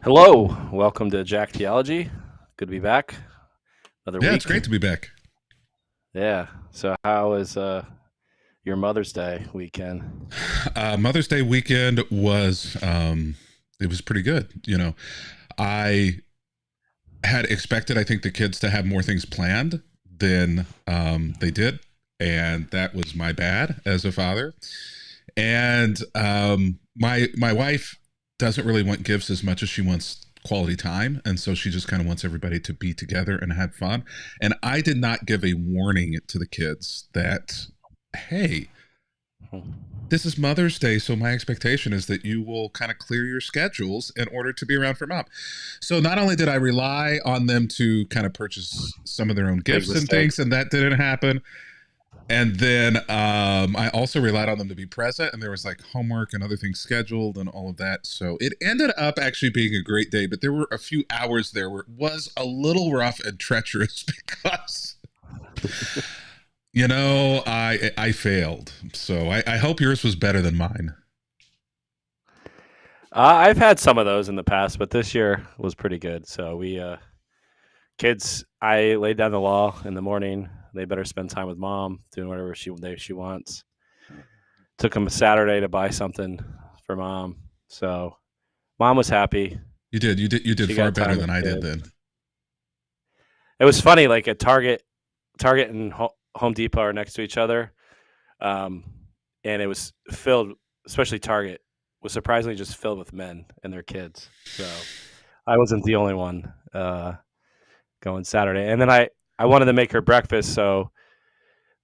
Hello, welcome to Jack Theology. Good to be back. Another Yeah, it's week. great to be back. Yeah. So, how was your Mother's Day weekend? Mother's Day weekend was it was pretty good. I had expected, I think, the kids to have more things planned than they did, and that was my bad as a father. And my wife doesn't really want gifts as much as she wants quality time, and so she just kind of wants everybody to be together and have fun. And I did not give a warning to the kids that, hey, this is Mother's Day, so my expectation is that you will kind of clear your schedules in order to be around for mom. So not only did I rely on them to kind of purchase some of their own Big gifts and mistake. things, and that didn't happen. And then I also relied on them to be present, and there was like homework and other things scheduled and all of that. So it ended up actually being a great day, but there were a few hours there where it was a little rough and treacherous because I failed. So I hope yours was better than mine. I've had some of those in the past, but this year was pretty good. So we kids, I laid down the law in the morning. They better spend time with mom, doing whatever she wants. Took them a Saturday to buy something for mom. So mom was happy. You did She far got better time than with I did kids. then. It was funny, like at Target and Home Depot are next to each other, um, and it was filled. Especially Target was surprisingly just filled with men and their kids. So I wasn't the only one going Saturday. And then I wanted to make her breakfast, so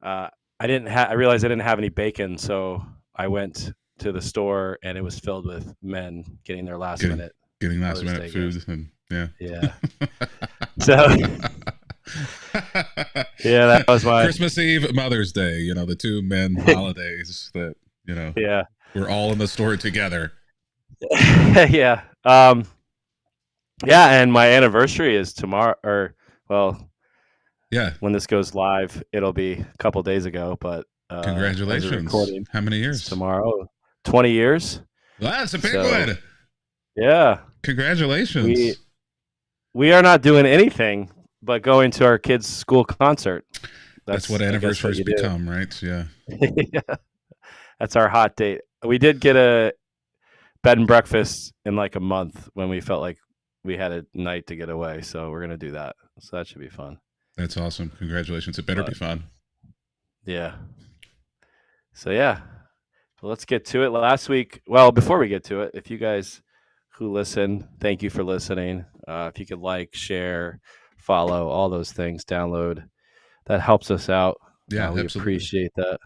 I realized I didn't have any bacon, so I went to the store and it was filled with men getting their last Getting minute getting last Mother's minute Day gifts. food and yeah. Yeah. So yeah, that was my Christmas Eve, Mother's Day, the two men holidays that, you know, yeah. we're all in the store together. Yeah. Yeah, and my anniversary is tomorrow, or well, Yeah. when this goes live, it'll be a couple days ago, but as a Congratulations. recording, How many it's years? tomorrow. 20 years. Well, that's a big So one. yeah, we Congratulations. we are not doing anything but going to our kids' school concert. That's what That's I guess what anniversaries you do. become, right? Yeah. Yeah, that's our hot date. We did get a bed and breakfast in like a month when we felt like we had a night to get away. So we're gonna do that. So that should be fun. That's awesome. Congratulations. It better be But fun. yeah. So yeah. Well, let's get to it. Last week, well, before we get to it, if you guys who listen, thank you for listening. If you could like, share, follow, all those things, download, that helps us out. Yeah, We absolutely. appreciate that.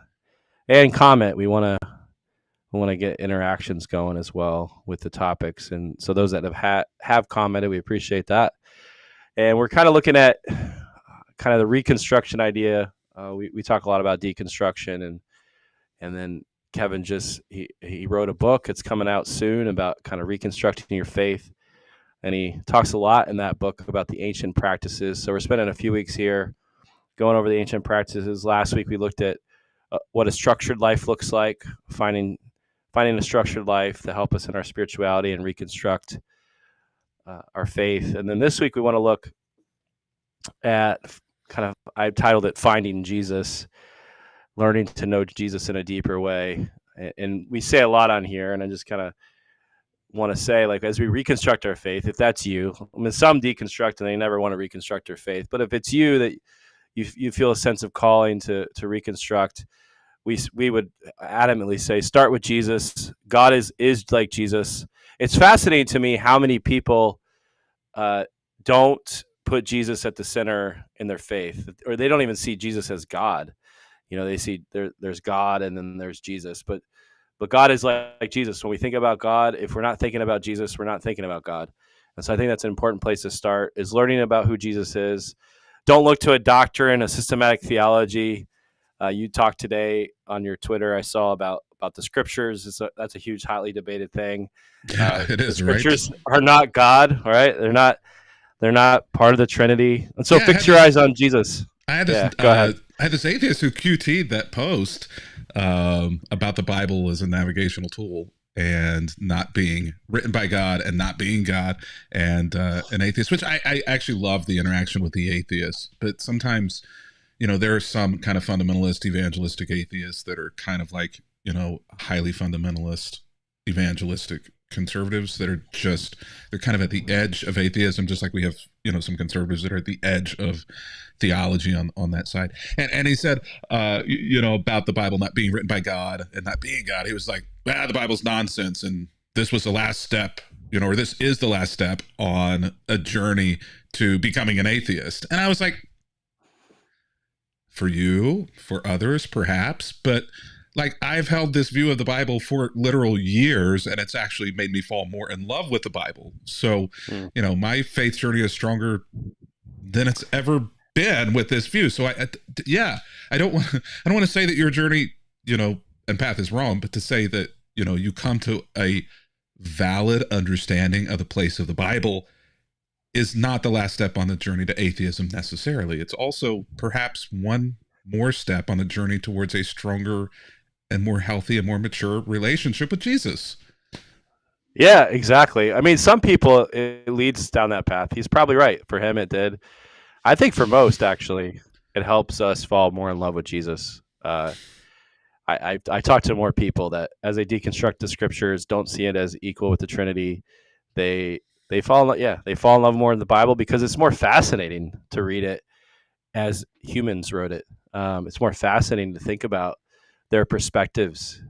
And comment. We want to get interactions going as well with the topics. And so those that have commented, we appreciate that. And we're kind of looking at kind of the reconstruction idea. We talk a lot about deconstruction, and then Kevin he wrote a book. It's coming out soon about kind of reconstructing your faith, and he talks a lot in that book about the ancient practices. So we're spending a few weeks here going over the ancient practices. Last week we looked at what a structured life looks like, finding a structured life to help us in our spirituality and reconstruct our faith. And then this week we want to look at kind of, I titled it Finding Jesus, learning to know Jesus in a deeper way. And we say a lot on here, and I just kind of want to say, like, as we reconstruct our faith, if that's you, I mean, some deconstruct and they never want to reconstruct their faith, but if it's you that you feel a sense of calling to reconstruct, we would adamantly say start with Jesus. God is like Jesus. It's fascinating to me how many people don't put Jesus at the center in their faith, or they don't even see Jesus as God. They see there's God and then there's Jesus, but God is like Jesus. When we think about God, if we're not thinking about Jesus, we're not thinking about God. And so I think that's an important place to start, is learning about who Jesus is. Don't look to a doctrine, a systematic theology. You talked today on your Twitter, I saw about the scriptures. That's a huge, hotly debated thing. Yeah, it The is, right? scriptures are not God, all right? They're not part of the Trinity. And so Yeah, fix your eyes on Jesus. I had this Yeah, go ahead. I had this atheist who QT'd that post about the Bible as a navigational tool, and not being written by God and not being God, and an atheist, which I actually love the interaction with the atheists. But sometimes, there are some kind of fundamentalist, evangelistic atheists that are kind of like, highly fundamentalist, evangelistic conservatives that are they're kind of at the edge of atheism, just like we have, some conservatives that are at the edge of theology on that side. And he said, about the Bible not being written by God and not being God, he was like, the Bible's nonsense. And this was the last step, or this is the last step on a journey to becoming an atheist. And I was like, for you, for others, perhaps, but like, I've held this view of the Bible for literal years, and it's actually made me fall more in love with the Bible. So, my faith journey is stronger than it's ever been with this view. So I don't want to say that your journey, and path is wrong, but to say that, you come to a valid understanding of the place of the Bible is not the last step on the journey to atheism necessarily. It's also perhaps one more step on the journey towards a stronger and more healthy and more mature relationship with Jesus. Yeah, exactly. I mean, some people, it leads down that path. He's probably right. For him, it did. I think for most, actually, it helps us fall more in love with Jesus. I talk to more people that, as they deconstruct the scriptures, don't see it as equal with the Trinity. They fall in love more in the Bible because it's more fascinating to read it as humans wrote it. It's more fascinating to think about their perspectives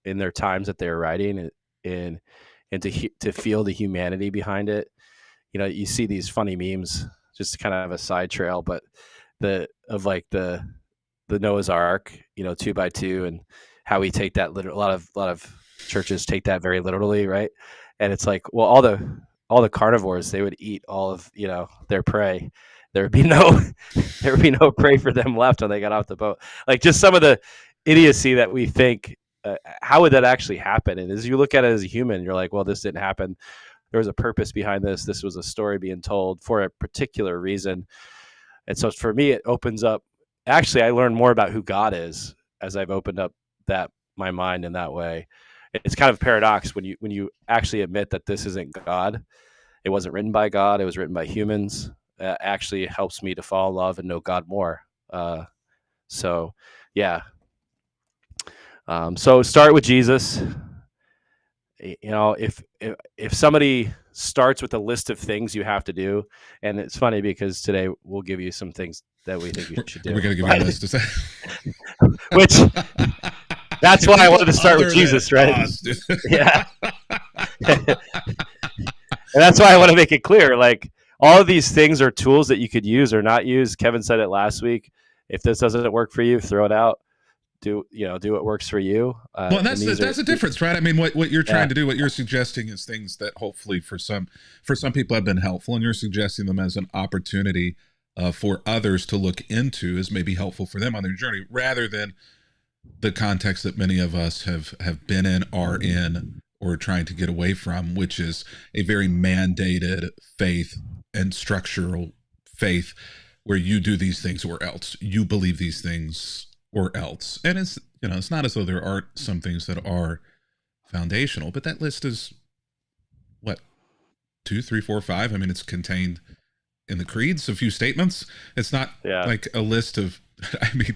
in their times that they're writing, and to feel the humanity behind it. You see these funny memes, just kind of a side trail, but the Noah's Ark, 2x2, and how we take that a lot of churches take that very literally, right? And it's like, well, all the carnivores, they would eat all of their prey. There would be no prey for them left when they got off the boat. Like, just some of the idiocy that we think. How would that actually happen? And as you look at it as a human, you're like, well, this didn't happen. There was a purpose behind this. This was a story being told for a particular reason. And so for me, it opens up. Actually, I learned more about who God is as I've opened up my mind in that way. It's kind of a paradox when you actually admit that this isn't God. It wasn't written by God. It was written by humans. Actually, it helps me to fall in love and know God more. So, yeah. So start with Jesus. If somebody starts with a list of things you have to do, and it's funny because today we'll give you some things that we think you should do. We're going to give you a list of which that's why I wanted to start with Jesus, right? Yeah. And that's why I want to make it clear. Like, all of these things are tools that you could use or not use. Kevin said it last week. If this doesn't work for you, throw it out. Do what works for you. Well, and that's the difference, right? I mean, what you're trying to do, what you're suggesting is things that hopefully for some people have been helpful, and you're suggesting them as an opportunity for others to look into as maybe helpful for them on their journey, rather than the context that many of us have been in, are in, or trying to get away from, which is a very mandated faith and structural faith where you do these things or else, you believe these things or else. And it's not as though there aren't some things that are foundational, but that list is what, 2, 3, 4, 5. I mean, it's contained in the creeds, a few statements. It's not like a list of, I mean,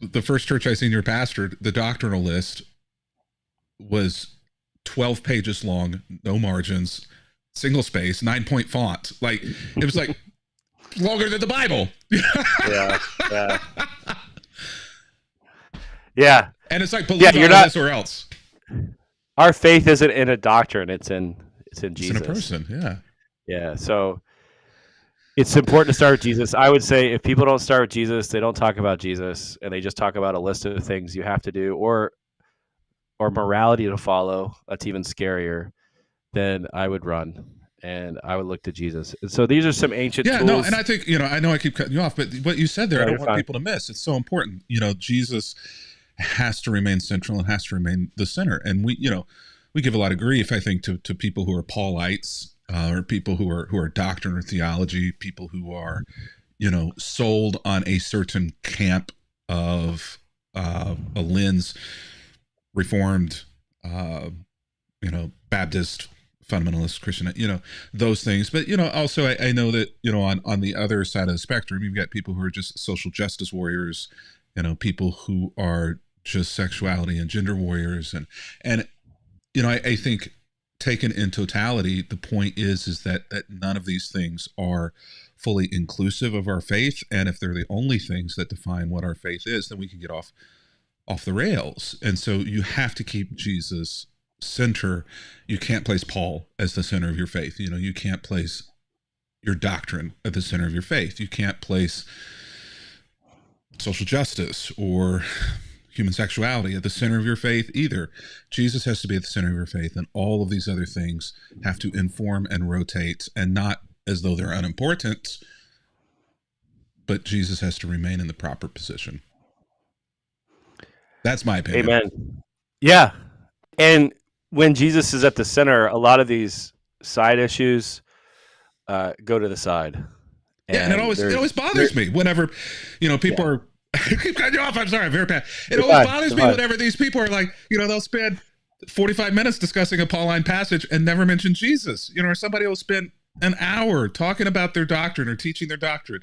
the first church I senior pastored, the doctrinal list was 12 pages long, no margins, single space, 9-point font. Like, it was like longer than the Bible. Yeah. And it's like, believe you're not this or else. Our faith isn't in a doctrine. It's in Jesus. It's in a person. Yeah. Yeah. So it's important to start with Jesus. I would say if people don't start with Jesus, they don't talk about Jesus, and they just talk about a list of things you have to do or morality to follow. That's even scarier. Then I would run and I would look to Jesus. And so these are some ancient tools. No, and I think, I know I keep cutting you off, but what you said there, I don't want people to miss. It's so important. Jesus has to remain central and has to remain the center. And we give a lot of grief, I think, to people who are Paulites, or people who are doctrine or theology, people who are, sold on a certain camp of a lens, Reformed, uh, Baptist, fundamentalist Christian, those things. But, also I know that, on the other side of the spectrum, you've got people who are just social justice warriors, people who are just sexuality and gender warriors. And I think taken in totality, the point is that none of these things are fully inclusive of our faith. And if they're the only things that define what our faith is, then we can get off the rails. And so you have to keep Jesus center. You can't place Paul as the center of your faith. You can't place your doctrine at the center of your faith. You can't place social justice or human sexuality at the center of your faith either. Jesus has to be at the center of your faith, and all of these other things have to inform and rotate, and not as though they're unimportant, but Jesus has to remain in the proper position. That's my opinion. Amen. Yeah. And when Jesus is at the center, a lot of these side issues go to the side. And it always bothers me whenever, people are, I keep cutting you off. I'm sorry. I'm very bad. It always bothers me whenever these people are like, they'll spend 45 minutes discussing a Pauline passage and never mention Jesus, or somebody will spend an hour talking about their doctrine or teaching their doctrine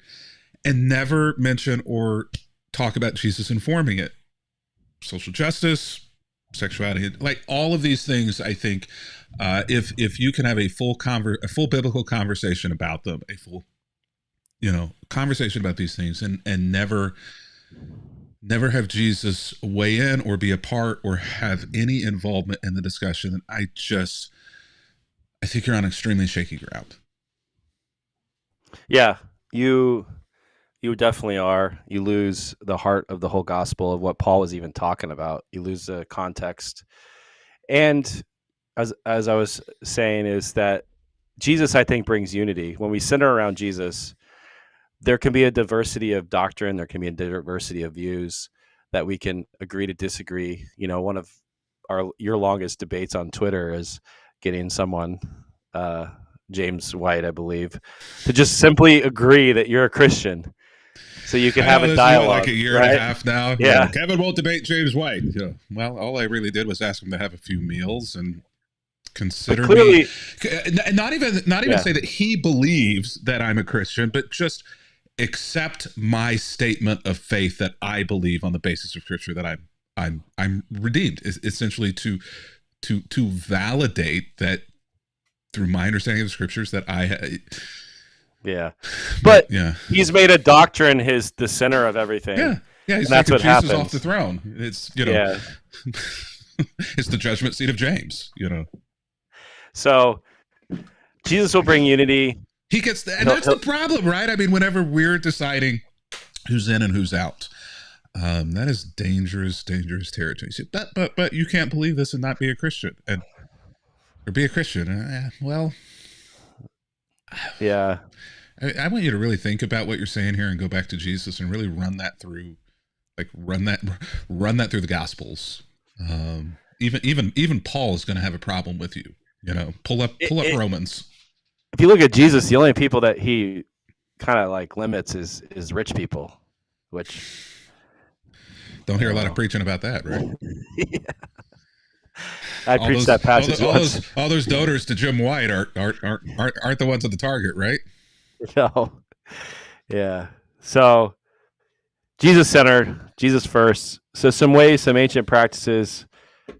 and never mention or talk about Jesus informing it. Social justice, sexuality, like all of these things, I think, if you can have a full biblical conversation about them, a full, conversation about these things, and never have Jesus weigh in or be a part or have any involvement in the discussion, I think you're on extremely shaky ground. Yeah, you definitely are. You lose the heart of the whole gospel of what Paul was even talking about. You lose the context. And as I was saying, is that Jesus, I think, brings unity. When we center around Jesus, there can be a diversity of doctrine. There can be a diversity of views that we can agree to disagree. One of your longest debates on Twitter is getting someone, James White, I believe, to just simply agree that you're a Christian. So you can have a dialogue. Like a year and a half now. Yeah. Kevin won't debate James White. Well, all I really did was ask him to have a few meals and consider me. Not even say that he believes that I'm a Christian, but just accept my statement of faith that I believe on the basis of Scripture that I'm redeemed. Essentially to validate that through my understanding of the Scriptures that I. Yeah, but he's made a doctrine the center of everything. Yeah, he's that's what Jesus happens off the throne. It's it's the judgment seat of James. So Jesus will bring unity. He gets that, and that's the problem, right? I mean, whenever we're deciding who's in and who's out, that is dangerous territory. But you can't believe this and not be a Christian, or be a Christian. Well. Yeah, I want you to really think about what you're saying here and go back to Jesus and really run that through, run that through the Gospels. Even Paul is going to have a problem with you. Pull up Romans. If you look at Jesus, the only people that he kind of limits is rich people, which don't hear a lot of preaching about that, right? Yeah. I preached that passage. All those donors to Jim White aren't the ones at the target, right? No. Yeah. So Jesus centered, Jesus first. So some ancient practices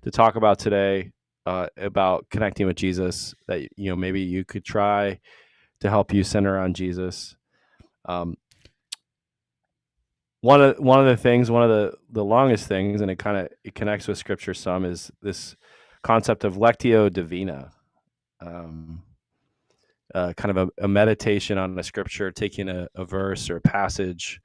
to talk about today about connecting with Jesus that maybe you could try to help you center on Jesus. One of the longest things, and it connects with Scripture some, is this concept of lectio divina, kind of a meditation on a Scripture, taking a verse or a passage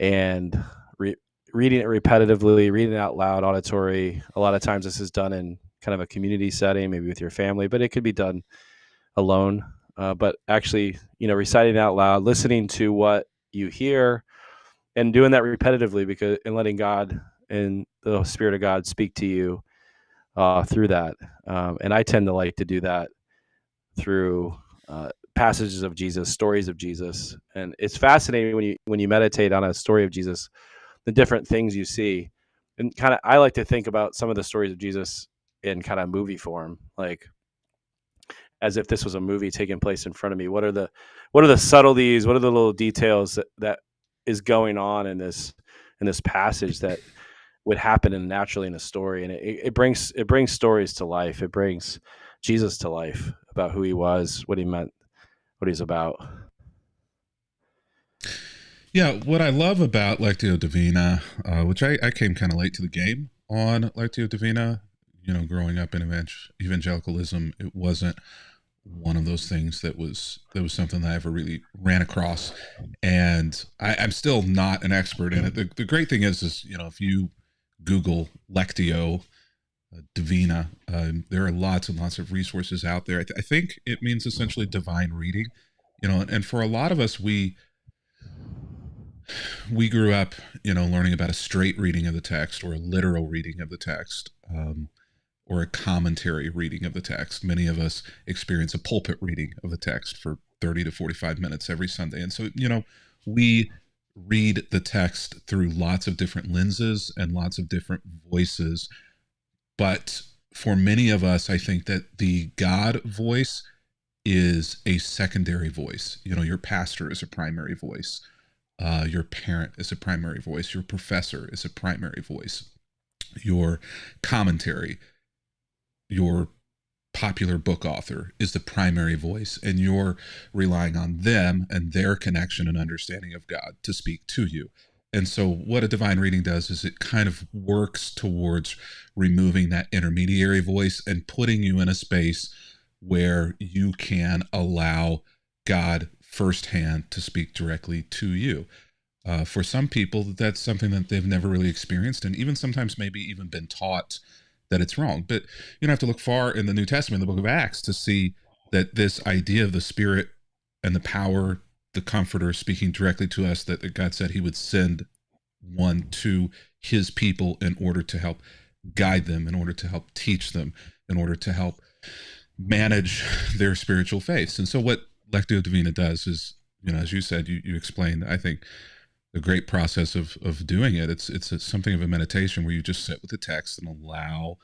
and reading it repetitively, reading it out loud, auditory. A lot of times this is done in kind of a community setting, maybe with your family, but it could be done alone. But actually, reciting it out loud, listening to what you hear, and doing that repetitively and letting God and the Spirit of God speak to you through that. And I tend to like to do that through passages of Jesus, stories of Jesus. And it's fascinating when you meditate on a story of Jesus, the different things you see. And I like to think about some of the stories of Jesus in kind of movie form, like as if this was a movie taking place in front of me. What are the subtleties? What are the little details that is going on in this passage that would happen naturally in a story? And it brings stories to life. It brings Jesus to life about who he was, what he meant, what he's about. Yeah, what I love about Lectio Divina, which I came kind of late to the game on Lectio Divina, growing up in evangelicalism, it wasn't one of those things that was something that I ever really ran across, and I'm still not an expert in it. The great thing is if you Google Lectio Divina, there are lots and lots of resources out there. I think it means essentially divine reading, and for a lot of us, we grew up, learning about a straight reading of the text or a literal reading of the text, or a commentary reading of the text. Many of us experience a pulpit reading of the text for 30 to 45 minutes every Sunday. And so, we read the text through lots of different lenses and lots of different voices. But for many of us, I think that the God voice is a secondary voice. Your pastor is a primary voice. Your parent is a primary voice. Your professor is a primary voice. Your commentary, your popular book author is the primary voice, and you're relying on them and their connection and understanding of God to speak to you. And so what a divine reading does is it kind of works towards removing that intermediary voice and putting you in a space where you can allow God firsthand to speak directly to you. For some people, that's something that they've never really experienced, and even sometimes maybe even been taught that it's wrong. But you don't have to look far in the New Testament, the book of Acts, to see that this idea of the Spirit and the power, the Comforter speaking directly to us, that God said he would send one to his people in order to help guide them, in order to help teach them, in order to help manage their spiritual faiths. And so what Lectio Divina does is, as you said, you explained, I think, a great process of doing it. It's something of a meditation where you just sit with the text and allow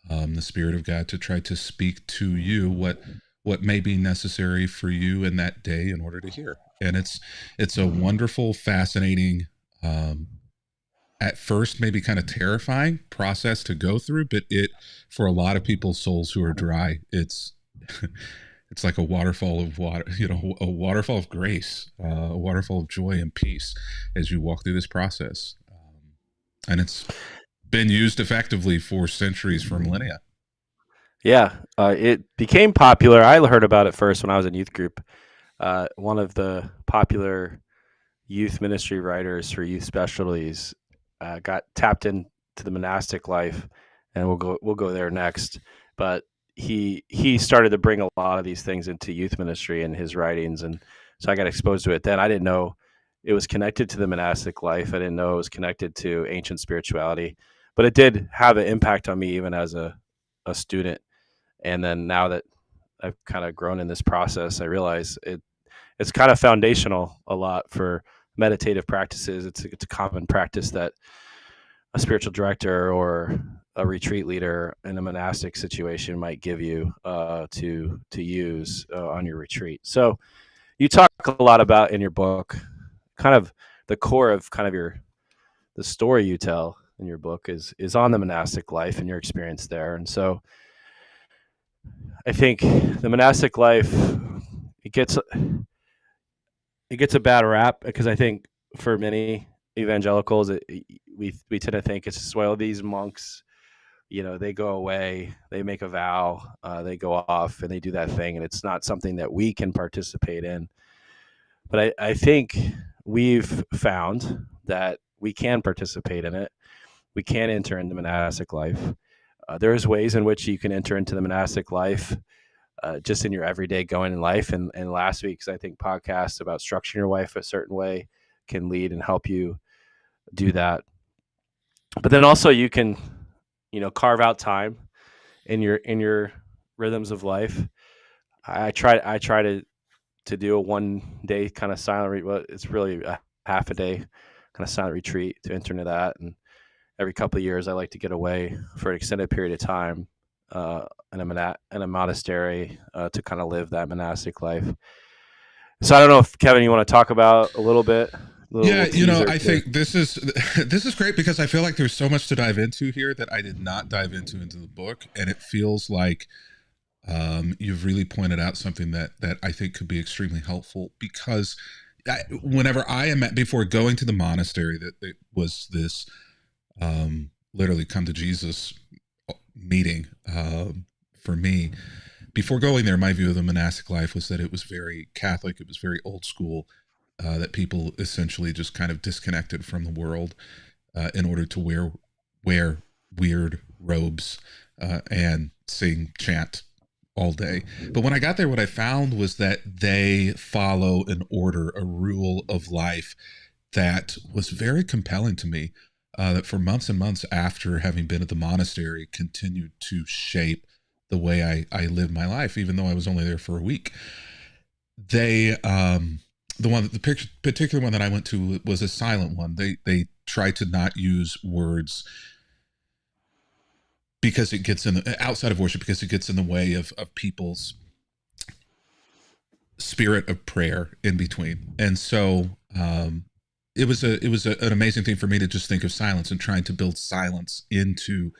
the Spirit of God to try to speak to you what may be necessary for you in that day in order to hear. And it's a wonderful, fascinating, at first maybe kind of terrifying process to go through, but for a lot of people's souls who are dry, it's it's like a waterfall of water, a waterfall of grace, a waterfall of joy and peace as you walk through this process. And it's been used effectively for centuries, for millennia. Yeah, it became popular. I heard about it first when I was in youth group. One of the popular youth ministry writers for youth specialties got tapped into the monastic life, and we'll go there next. But he started to bring a lot of these things into youth ministry in his writings, and so I got exposed to it then. I didn't know it was connected to the monastic life. I didn't know it was connected to ancient spirituality, but it did have an impact on me even as a student. And then now that I've kind of grown in this process, I realize it's kind of foundational a lot for meditative practices. It's a common practice that a spiritual director or a retreat leader in a monastic situation might give you to use on your retreat. So you talk a lot about in your book, kind of the core of kind of the story you tell in your book is on the monastic life and your experience there. And so I think the monastic life it gets a bad rap because I think for many evangelicals, we tend to think it's just, well, these monks, they go away, they make a vow, they go off and they do that thing, and it's not something that we can participate in. But I think we've found that we can participate in it. We can enter into monastic life. There's ways in which you can enter into the monastic life just in your everyday going in life. And last week's, I think, podcast about structuring your life a certain way can lead and help you do that. But then also you can, carve out time in your rhythms of life. I try to do a 1 day kind of silent well, it's really a half a day kind of silent retreat to enter into that. And every couple of years, I like to get away for an extended period of time in a monastery to kind of live that monastic life. So I don't know if Kevin, you want to talk about a little bit, a Yeah, little teaser I to. think this is this is great because I feel like there's so much to dive into here that I did not dive into the book, and it feels like you've really pointed out something that I think could be extremely helpful because whenever I am before going to the monastery, that it was this literally come to Jesus meeting for me. Before going there, my view of the monastic life was that it was very Catholic, it was very old school, that people essentially just kind of disconnected from the world in order to wear weird robes and chant all day. But when I got there, what I found was that they follow an order, a rule of life that was very compelling to me. That for months and months after having been at the monastery, continued to shape the way I lived my life, even though I was only there for a week. They, the particular one that I went to was a silent one. They tried to not use words because it gets in the outside of worship, because it gets in the way of people's spirit of prayer in between. And so it was an amazing thing for me to just think of silence and trying to build silence into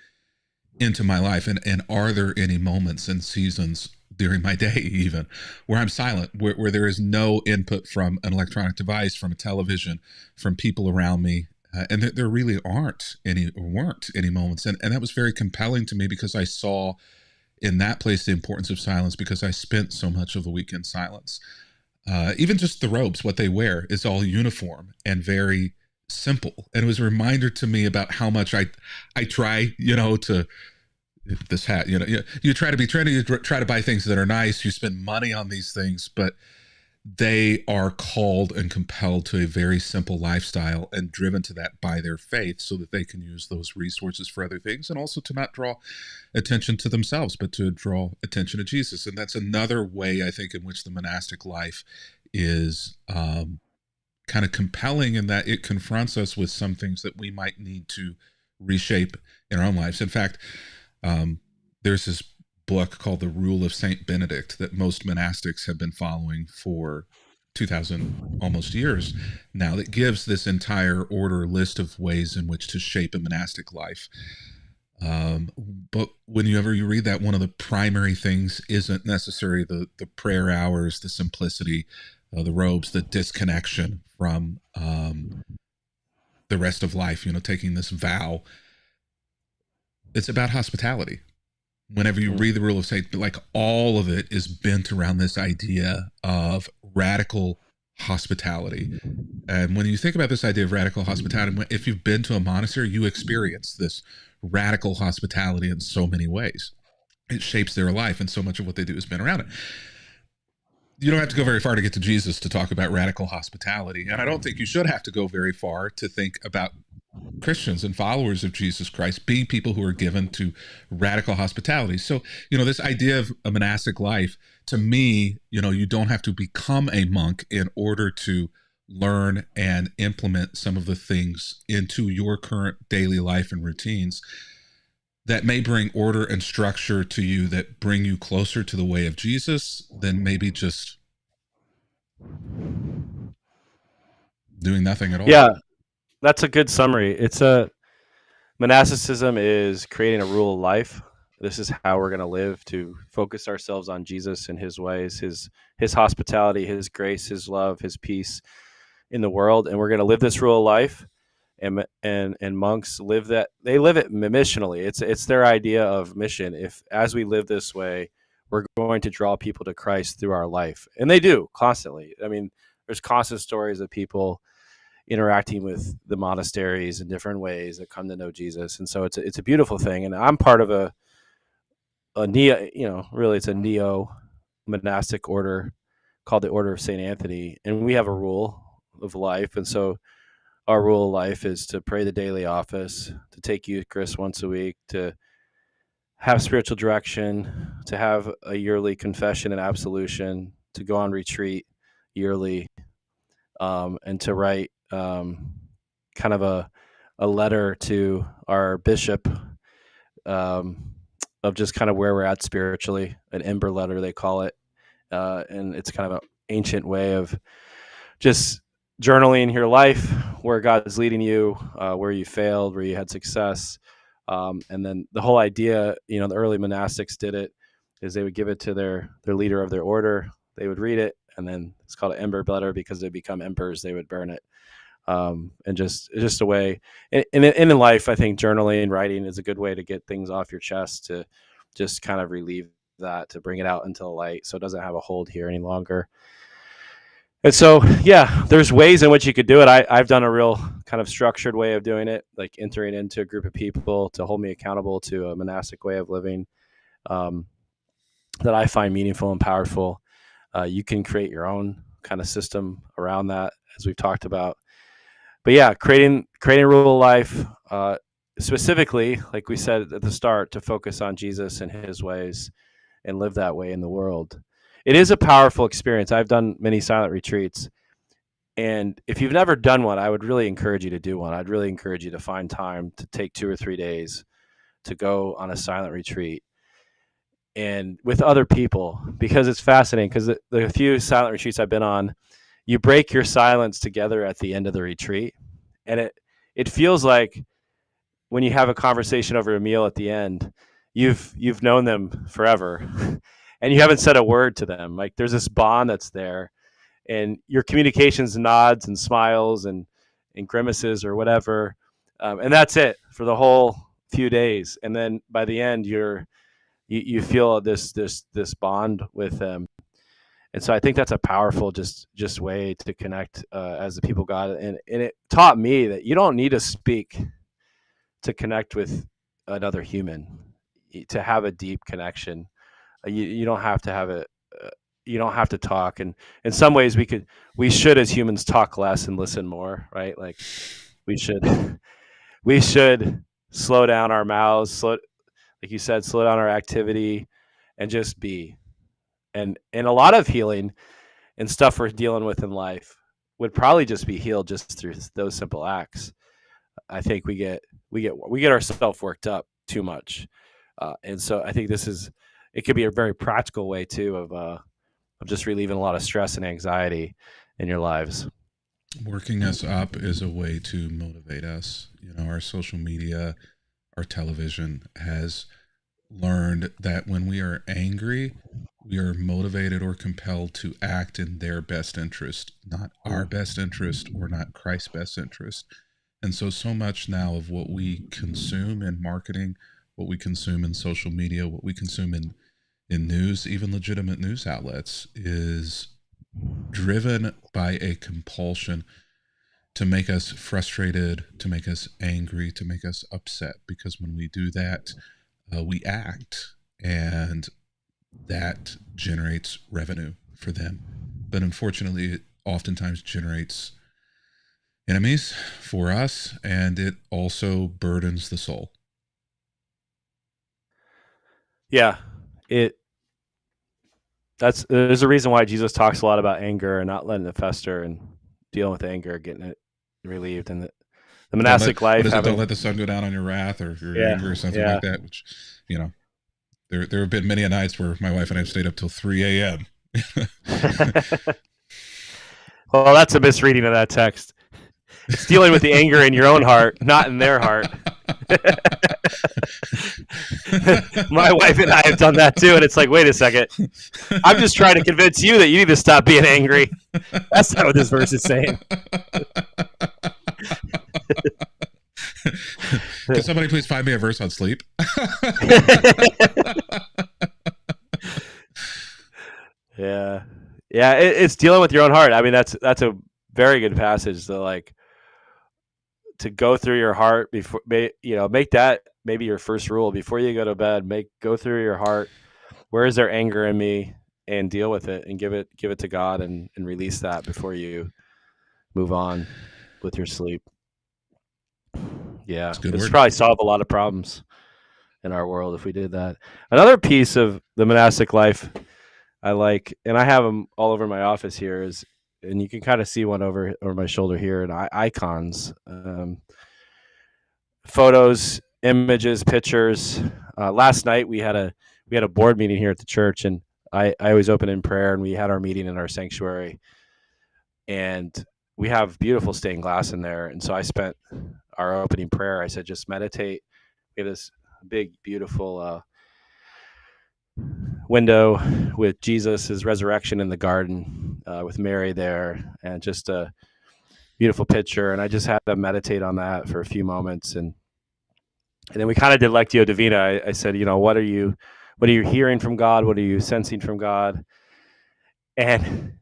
my life. And are there any moments and seasons during my day even where I'm silent, where there is no input from an electronic device, from a television, from people around me? And there really weren't any moments. And that was very compelling to me because I saw in that place the importance of silence, because I spent so much of the week in silence. Even just the robes, what they wear is all uniform and very simple. And it was a reminder to me about how much I try, to this hat, you try to be trendy, you try to buy things that are nice, you spend money on these things, but they are called and compelled to a very simple lifestyle and driven to that by their faith so that they can use those resources for other things, and also to not draw attention to themselves, but to draw attention to Jesus. And that's another way I think in which the monastic life is kind of compelling, in that it confronts us with some things that we might need to reshape in our own lives. In fact, there's this book called The Rule of Saint Benedict that most monastics have been following for 2000 almost years now, that gives this entire order list of ways in which to shape a monastic life. But whenever you read that, one of the primary things isn't necessarily the prayer hours, the simplicity, the robes, the disconnection from the rest of life, taking this vow. It's about hospitality. Whenever you read the Rule of Saint, like, all of it is bent around this idea of radical hospitality. And when you think about this idea of radical hospitality, if you've been to a monastery, you experience this radical hospitality in so many ways. It shapes their life, and so much of what they do is been around it. You don't have to go very far to get to Jesus to talk about radical hospitality. And I don't think you should have to go very far to think about Christians and followers of Jesus Christ being people who are given to radical hospitality. So, this idea of a monastic life, to me, you don't have to become a monk in order to learn and implement some of the things into your current daily life and routines that may bring order and structure to you, that bring you closer to the way of Jesus, than maybe just doing nothing at all. Yeah, that's a good summary. Monasticism is creating a rule of life. This is how we're going to live, to focus ourselves on Jesus and his ways, his hospitality, his grace, his love, his peace in the world. And we're going to live this rule of life. And monks live that. They live it missionally. It's their idea of mission. If as we live this way, we're going to draw people to Christ through our life. And they do constantly. I mean, there's constant stories of people interacting with the monasteries in different ways that come to know Jesus. And so it's a beautiful thing. And I'm part of a neo, really it's a neo monastic order called the Order of St. Anthony. And we have a rule of life. And so our rule of life is to pray the daily office, to take Eucharist once a week, to have spiritual direction, to have a yearly confession and absolution, to go on retreat yearly, and to write kind of a letter to our bishop, of just kind of where we're at spiritually, an ember letter they call it, and it's kind of an ancient way of just journaling your life, where God is leading you, where you failed, where you had success, and then the whole idea, the early monastics did it, is they would give it to their leader of their order. They would read it, and then it's called an ember letter because they become embers. They would burn it, and just it's just a way. And in life, I think journaling and writing is a good way to get things off your chest, to just kind of relieve that, to bring it out into the light, so it doesn't have a hold here any longer. And so, yeah, there's ways in which you could do it. I've done a real kind of structured way of doing it, like entering into a group of people to hold me accountable to a monastic way of living, that I find meaningful and powerful. You can create your own kind of system around that, as we've talked about. But yeah, creating a rule of life, specifically, like we said at the start, to focus on Jesus and his ways and live that way in the world. It is a powerful experience. I've done many silent retreats, and if you've never done one, I would really encourage you to do one. I'd really encourage you to find time to take 2 or 3 days to go on a silent retreat, and with other people, because it's fascinating. Because the few silent retreats I've been on, you break your silence together at the end of the retreat, and it feels like when you have a conversation over a meal at the end, you've known them forever, and you haven't said a word to them. Like, there's this bond that's there, and your communications, nods and smiles and grimaces or whatever, and that's it for the whole few days. And then by the end, you feel this bond with them. And so I think that's a powerful just way to connect, as the people God. And it taught me that you don't need to speak to connect with another human, to have a deep connection. You don't have to have it. You don't have to talk. And in some ways, we should as humans talk less and listen more, right? Like we should slow down our mouths, like you said, slow down our activity, and just be. And a lot of healing and stuff we're dealing with in life would probably just be healed just through those simple acts. I think we get ourselves worked up too much, and so I think it could be a very practical way too of just relieving a lot of stress and anxiety in your lives. Working us up is a way to motivate us. Our social media, our television has learned that when we are angry, we are motivated or compelled to act in their best interest, not our best interest or not Christ's best interest. And so much now of what we consume in marketing, what we consume in social media, what we consume in news, even legitimate news outlets, is driven by a compulsion to make us frustrated, to make us angry, to make us upset. Because when we do that, we act, and that generates revenue for them. But unfortunately, it oftentimes generates enemies for us, and it also burdens the soul. Yeah, there's a reason why Jesus talks a lot about anger and not letting it fester, and dealing with anger, getting it relieved. And the monastic life, don't let the sun go down on your wrath or your anger or something like that. Which, there have been many a nights where my wife and I have stayed up till 3 a.m. Well, that's a misreading of that text. It's dealing with the anger in your own heart, not in their heart. My wife and I have done that too, and it's like, wait a second. I'm just trying to convince you that you need to stop being angry. That's not what this verse is saying. Can somebody please find me a verse on sleep? Yeah. It's dealing with your own heart. I mean, that's a very good passage to go through your heart before, make that maybe your first rule before you go to bed. Go through your heart. Where is there anger in me, and deal with it, and give it to God, and release that before you move on with your sleep. Yeah, this probably solve a lot of problems in our world if we did that. Another piece of the monastic life I like, and I have them all over my office here, and you can kind of see one over my shoulder here, and icons, photos, images, pictures, Last night we had a board meeting here at the church, and I always open in prayer, and we had our meeting in our sanctuary, and we have beautiful stained glass in there. And so I spent our opening prayer. I said, just meditate. We have this big, beautiful window with Jesus' resurrection in the garden with Mary there, and just a beautiful picture. And I just had to meditate on that for a few moments, and then we kind of did Lectio Divina. I said, what are you hearing from God? What are you sensing from God? And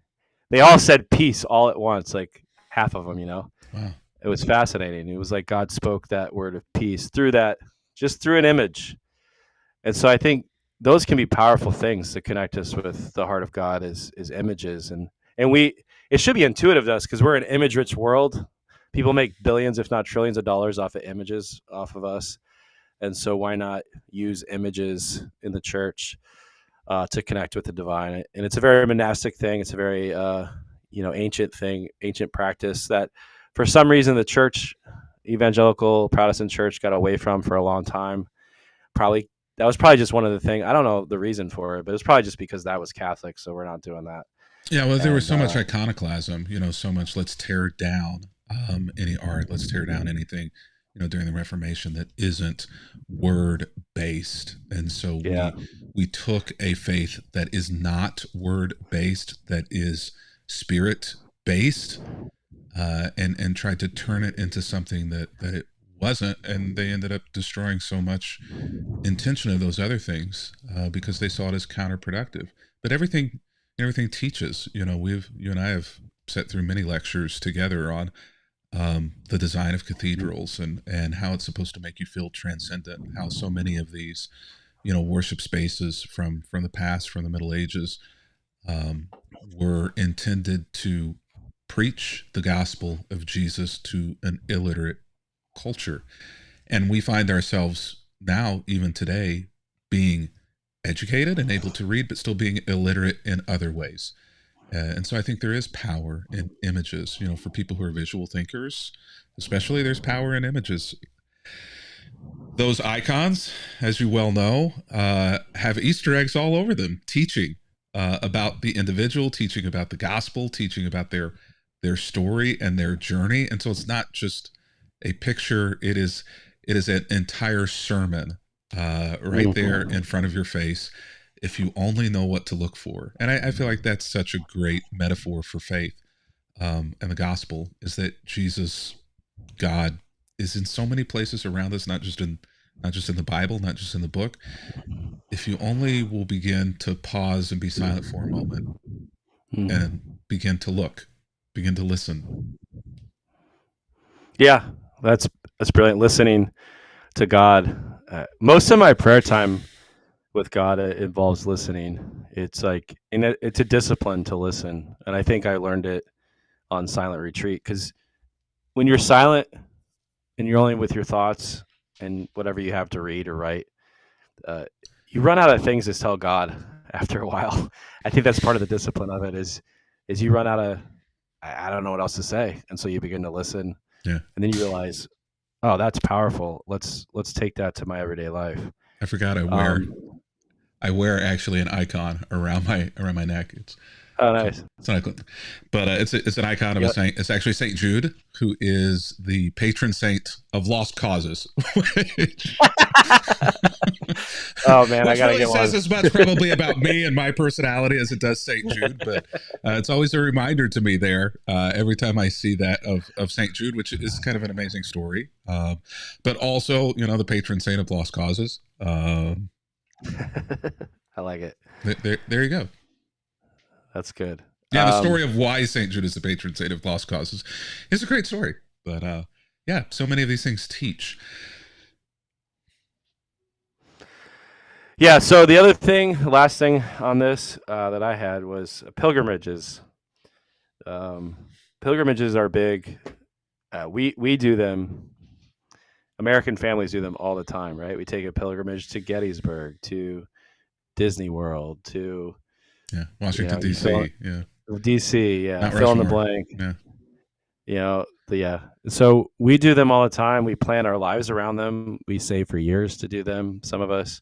they all said peace all at once, like half of them. Wow. It was fascinating. It was like God spoke that word of peace through that, just through an image. And so I think those can be powerful things to connect us with the heart of God is images. And it should be intuitive to us because we're an image rich world. People make billions, if not trillions of dollars off of images off of us. And so why not use images in the church to connect with the divine? And it's a very monastic thing. It's a very, ancient thing, ancient practice that for some reason the church, evangelical Protestant church, got away from for a long time. That was probably just one of the things. I don't know the reason for it, but it's probably just because that was Catholic. So we're not doing that. Yeah, well, there was so much iconoclasm, so much let's tear down any art, let's tear down anything, during the Reformation that isn't word based. And so we took a faith that is not word based, that is spirit based, and tried to turn it into something that it wasn't. And they ended up destroying so much intention of those other things because they saw it as counterproductive. But everything teaches. You and I have sat through many lectures together on the design of cathedrals and how it's supposed to make you feel transcendent. How so many of these, worship spaces from the past, from the Middle Ages, were intended to preach the gospel of Jesus to an illiterate culture. And we find ourselves now, even today, being educated and able to read, but still being illiterate in other ways. And so I think there is power in images, for people who are visual thinkers, especially. There's power in images. Those icons, as you well know, have Easter eggs all over them, teaching about the individual, teaching about the gospel, teaching about their story and their journey. And so it's not just a picture, it is an entire sermon right there in front of your face, if you only know what to look for. And I feel like that's such a great metaphor for faith and the gospel, is that Jesus, God, is in so many places around us, not just in the Bible, not just in the book. If you only will begin to pause and be silent for a moment and begin to look, begin to listen. Yeah, that's brilliant. Listening to God. Most of my prayer time with God involves listening. It's like, it's a discipline to listen. And I think I learned it on silent retreat, because when you're silent and you're only with your thoughts and whatever you have to read or write, you run out of things to tell God after a while. I think that's part of the discipline of it is you run out of, I don't know what else to say. And so you begin to listen. Yeah. And then you realize, oh, that's powerful. Let's take that to my everyday life. I forgot I wear actually an icon around my neck. It's nice. It's an icon, but it's an icon of a saint. It's actually Saint Jude, who is the patron saint of lost causes. Oh man, I gotta really get one. says as much probably about me and my personality as it does Saint Jude, but it's always a reminder to me there every time I see that of Saint Jude, which is kind of an amazing story, but also the patron saint of lost causes. I like it. There you go. That's good. Yeah, the story of why St. Jude is the patron saint of lost causes is a great story. But yeah, so many of these things teach. Yeah, so the last thing on this that I had was pilgrimages. Pilgrimages are big. We do them. American families do them all the time, right? We take a pilgrimage to Gettysburg, to Disney World, to Washington D.C. DC, Not fill Rushmore. in the blank. Yeah. Yeah. So we do them all the time. We plan our lives around them. We save for years to do them. Some of us,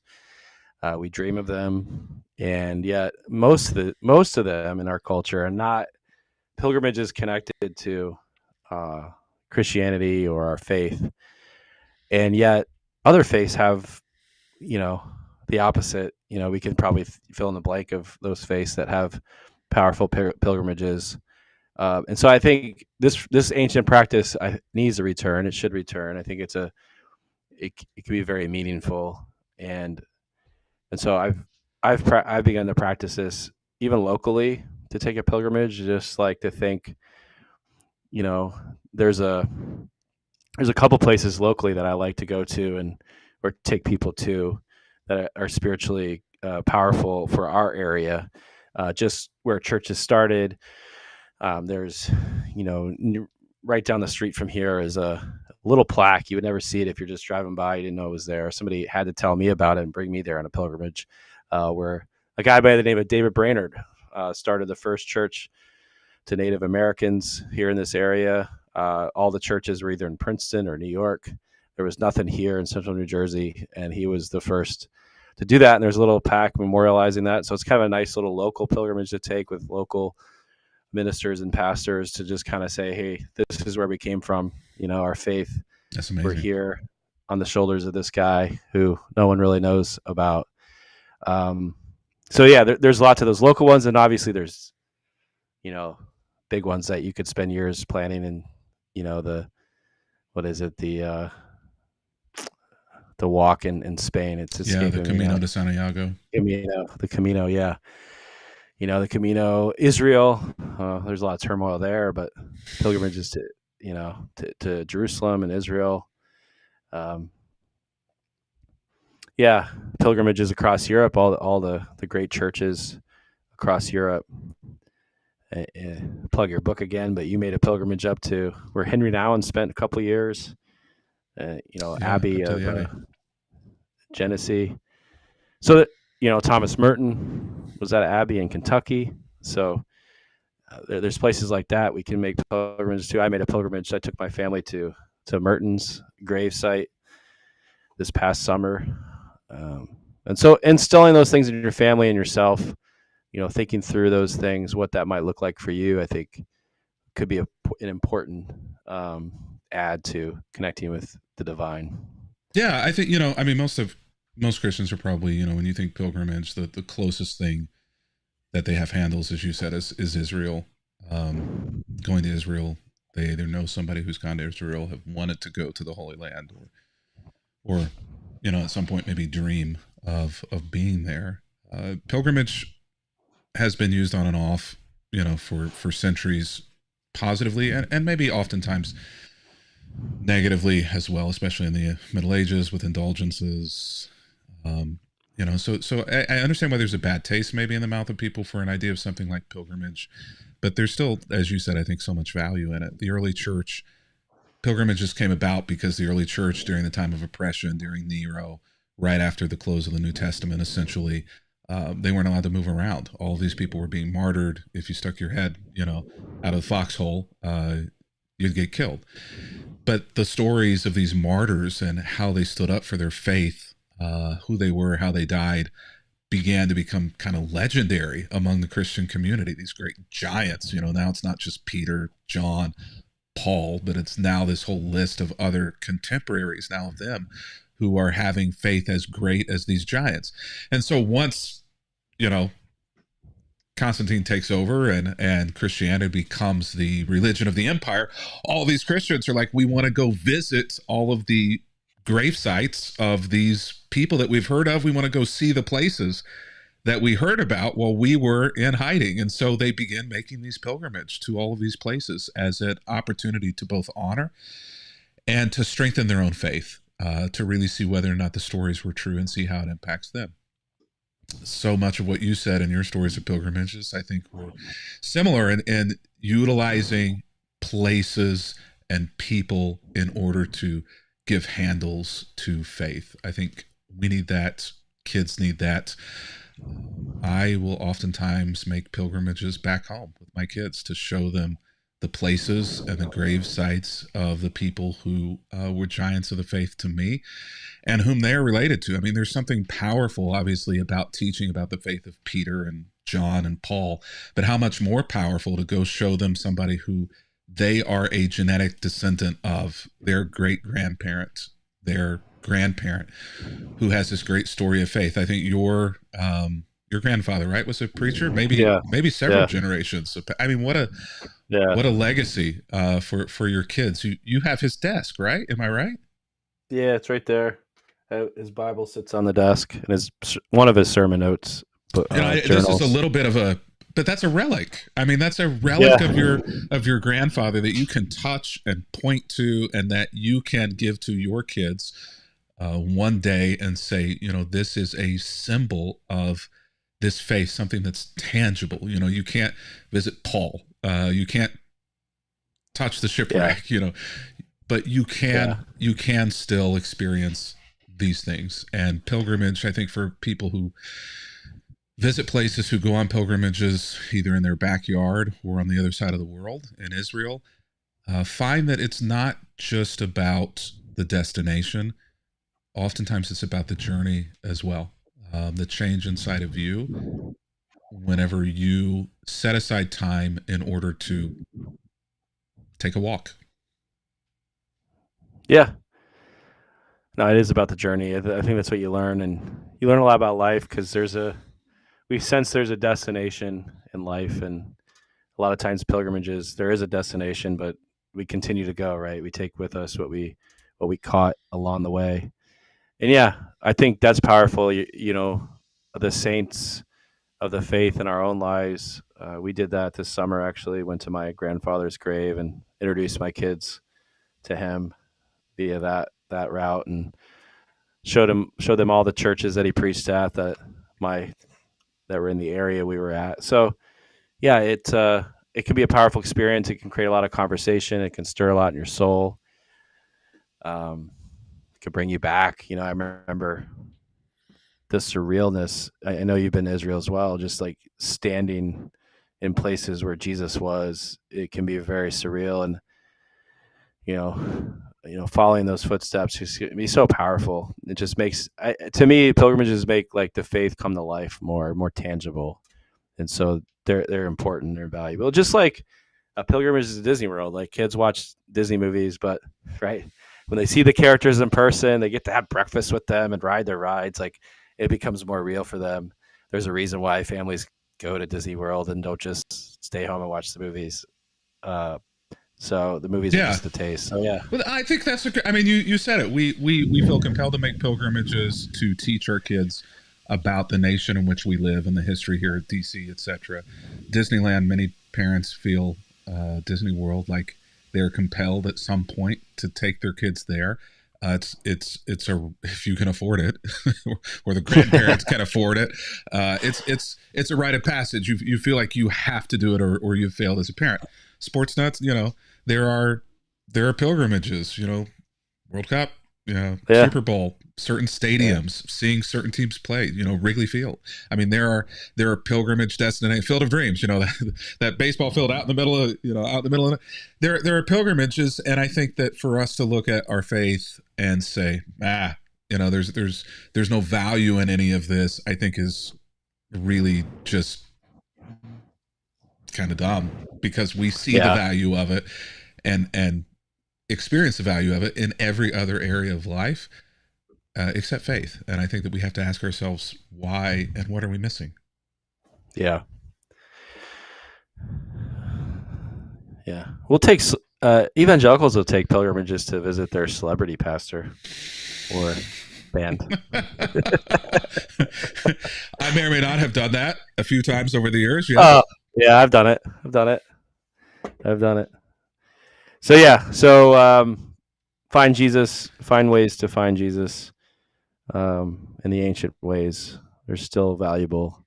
we dream of them, and yet most of them in our culture are not pilgrimages connected to uh, Christianity or our faith, and yet other faiths have, you know, the opposite. We can probably fill in the blank of those faiths that have powerful pilgrimages. And so I think this ancient practice needs to return. It should return. I think it can be very meaningful, and so I've begun to practice this even locally, to take a pilgrimage, just like to think, you know, there's a there's a couple places locally that I like to go to and or take people to that are spiritually powerful for our area. Just where churches started, there's, right down the street from here is a little plaque. You would never see it if you're just driving by. You didn't know it was there. Somebody had to tell me about it and bring me there on a pilgrimage, where a guy by the name of David Brainerd started the first church to Native Americans here in this area. All the churches were either in Princeton or New York. There was nothing here in central New Jersey, and he was the first to do that. And there's a little plaque memorializing that. So it's kind of a nice little local pilgrimage to take with local ministers and pastors to just kind of say, hey, this is where we came from. Our faith. That's We're amazing. here on the shoulders of this guy who no one really knows about. So yeah, there's lots of those local ones, and obviously there's, big ones that you could spend years planning. And the what is it, the walk in Spain? It's Yeah, the escaping me Camino now. de Santiago. The Camino, yeah. The Camino, Israel. There's a lot of turmoil there, but pilgrimages to to Jerusalem and Israel. Um, yeah, pilgrimages across Europe. All the great churches across Europe. Plug your book again, but you made a pilgrimage up to where Henry Nouwen spent a couple years. Yeah, Abbey up to of the Abbey. Genesee. So that, Thomas Merton was at Abbey in Kentucky. So there's places like that we can make pilgrimages to. I made a pilgrimage. I took my family to Merton's grave site this past summer, and so instilling those things in your family and yourself, thinking through those things, what that might look like for you, I think could be an important add to connecting with the divine. Yeah, I think, I mean, most Christians are probably, when you think pilgrimage, the closest thing that they have handles, as you said, is Israel. Going to Israel, they either know somebody who's gone to Israel, have wanted to go to the Holy Land, or at some point maybe dream of being there. Pilgrimage has been used on and off, for centuries, positively, and maybe oftentimes negatively as well, especially in the Middle Ages with indulgences. So I understand why there's a bad taste maybe in the mouth of people for an idea of something like pilgrimage, but there's still, as you said, I think so much value in it. The early church, pilgrimages came about because the early church, during the time of oppression, during Nero, right after the close of the New Testament, essentially, they weren't allowed to move around. All these people were being martyred. If you stuck your head, out of the foxhole, you'd get killed. But the stories of these martyrs and how they stood up for their faith, who they were, how they died, began to become kind of legendary among the Christian community. These great giants, now it's not just Peter, John, Paul, but it's now this whole list of other contemporaries now of them who are having faith as great as these giants. And so once, Constantine takes over and Christianity becomes the religion of the empire, all these Christians are like, we want to go visit all of the grave sites of these people that we've heard of. We want to go see the places that we heard about while we were in hiding. And so they begin making these pilgrimages to all of these places as an opportunity to both honor and to strengthen their own faith, to really see whether or not the stories were true and see how it impacts them. So much of what you said in your stories of pilgrimages, I think, were similar in utilizing places and people in order to give handles to faith. I think we need that. Kids need that. I will oftentimes make pilgrimages back home with my kids to show them the places and the grave sites of the people who were giants of the faith to me and whom they are related to. I mean, there's something powerful, obviously, about teaching about the faith of Peter and John and Paul, but how much more powerful to go show them somebody who they are a genetic descendant of their great grandparent, their grandparent, who has this great story of faith. I think your grandfather, right, was a preacher, Yeah. maybe several Yeah. generations. I mean, what Yeah. a legacy for your kids. You have his desk, right? Am I right? Yeah. It's right there. His Bible sits on the desk, and one of his sermon notes, This is a journals. little bit of a, but that's a relic. I mean, that's a relic Yeah. of your grandfather that you can touch and point to, and that you can give to your kids one day and say, this is a symbol of this faith, something that's tangible. You can't visit Paul, you can't touch the Yeah. shipwreck, but Yeah. you can still experience these things. And pilgrimage, I think, for people who visit places, who go on pilgrimages either in their backyard or on the other side of the world in Israel, find that it's not just about the destination. Oftentimes it's about the journey as well. The change inside of you whenever you set aside time in order to take a walk. Yeah. No, it is about the journey. I think that's what you learn, and you learn a lot about life because we sense there's a destination in life, and a lot of times pilgrimages, there is a destination, but we continue to go, right? We take with us what we caught along the way. And yeah, I think that's powerful. The saints of the faith in our own lives. We did that this summer. Actually, went to my grandfather's grave and introduced my kids to him via that route, and showed them all the churches that he preached at my that were in the area we were at. So yeah, it can be a powerful experience. It can create a lot of conversation. It can stir a lot in your soul. It could bring you back. I remember the surrealness. I know you've been to Israel as well. Just like standing in places where Jesus was, it can be very surreal, and you know, following those footsteps is gonna be so powerful. It just makes, to me, pilgrimages make like the faith come to life more tangible, and so they're important, they're valuable. Just like a pilgrimage to Disney World, like kids watch Disney movies, but right when they see the characters in person, they get to have breakfast with them and ride their rides. Like it becomes more real for them. There's a reason why families go to Disney World and don't just stay home and watch the movies. So the movies are Yeah. just a taste. So yeah, Well, I think that's I mean, you said it. We feel compelled to make pilgrimages to teach our kids about the nation in which we live and the history here at DC, etc. Disneyland, many parents feel Disney World like they're compelled at some point to take their kids there. It's a, if you can afford it, or the grandparents can afford it. It's a rite of passage. You feel like you have to do it, or you've failed as a parent. Sports nuts, there are pilgrimages, World Cup, yeah, Super Bowl, certain yeah, stadiums, seeing certain teams play, Wrigley Field. I mean, there are pilgrimage destinations, Field of Dreams, that baseball field out in the middle of, out in the middle of it. There are pilgrimages, and I think that for us to look at our faith and say, there's no value in any of this, I think is really just kind of dumb, because we see the yeah, value of it and experience the value of it in every other area of life, except faith. And I think that we have to ask ourselves why and what are we missing. yeah, yeah. We'll take evangelicals will take pilgrimages to visit their celebrity pastor or band. I may or may not have done that a few times over the years. Oh, Yes. yeah, I've done it. I've done it. I've done it. So yeah, find Jesus. Find ways to find Jesus in the ancient ways. They're still valuable.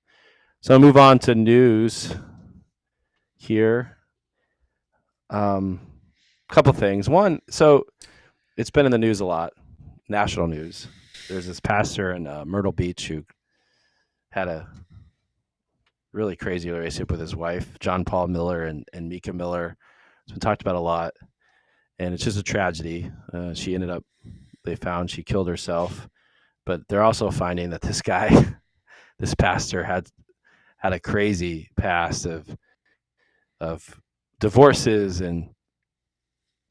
So I'll move on to news here. Couple things. One, so it's been in the news a lot, national news. There's this pastor in Myrtle Beach who had a really crazy relationship with his wife, John-Paul Miller and Mica Miller. It's been talked about a lot, and it's just a tragedy. They found she killed herself, but they're also finding that this guy, this pastor, had a crazy past of divorces and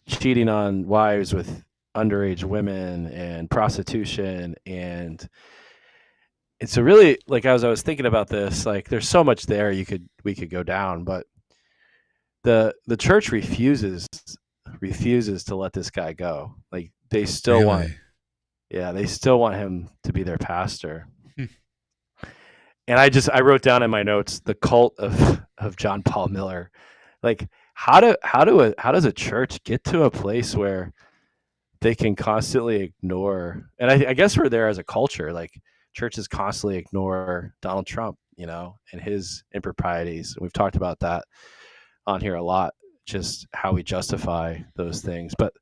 cheating on wives with underage women and prostitution. And it's a really, like, as I was thinking about this, like, there's so much there we could go down, but the church refuses to let this guy go. Like, they still want, Really? yeah, they still want him to be their pastor. Hmm. And I wrote down in my notes the cult of John-Paul Miller. Like, how does a church get to a place where they can constantly ignore, and I guess we're there as a culture, like, churches constantly ignore Donald Trump, and his improprieties. We've talked about that on here a lot, just how we justify those things. But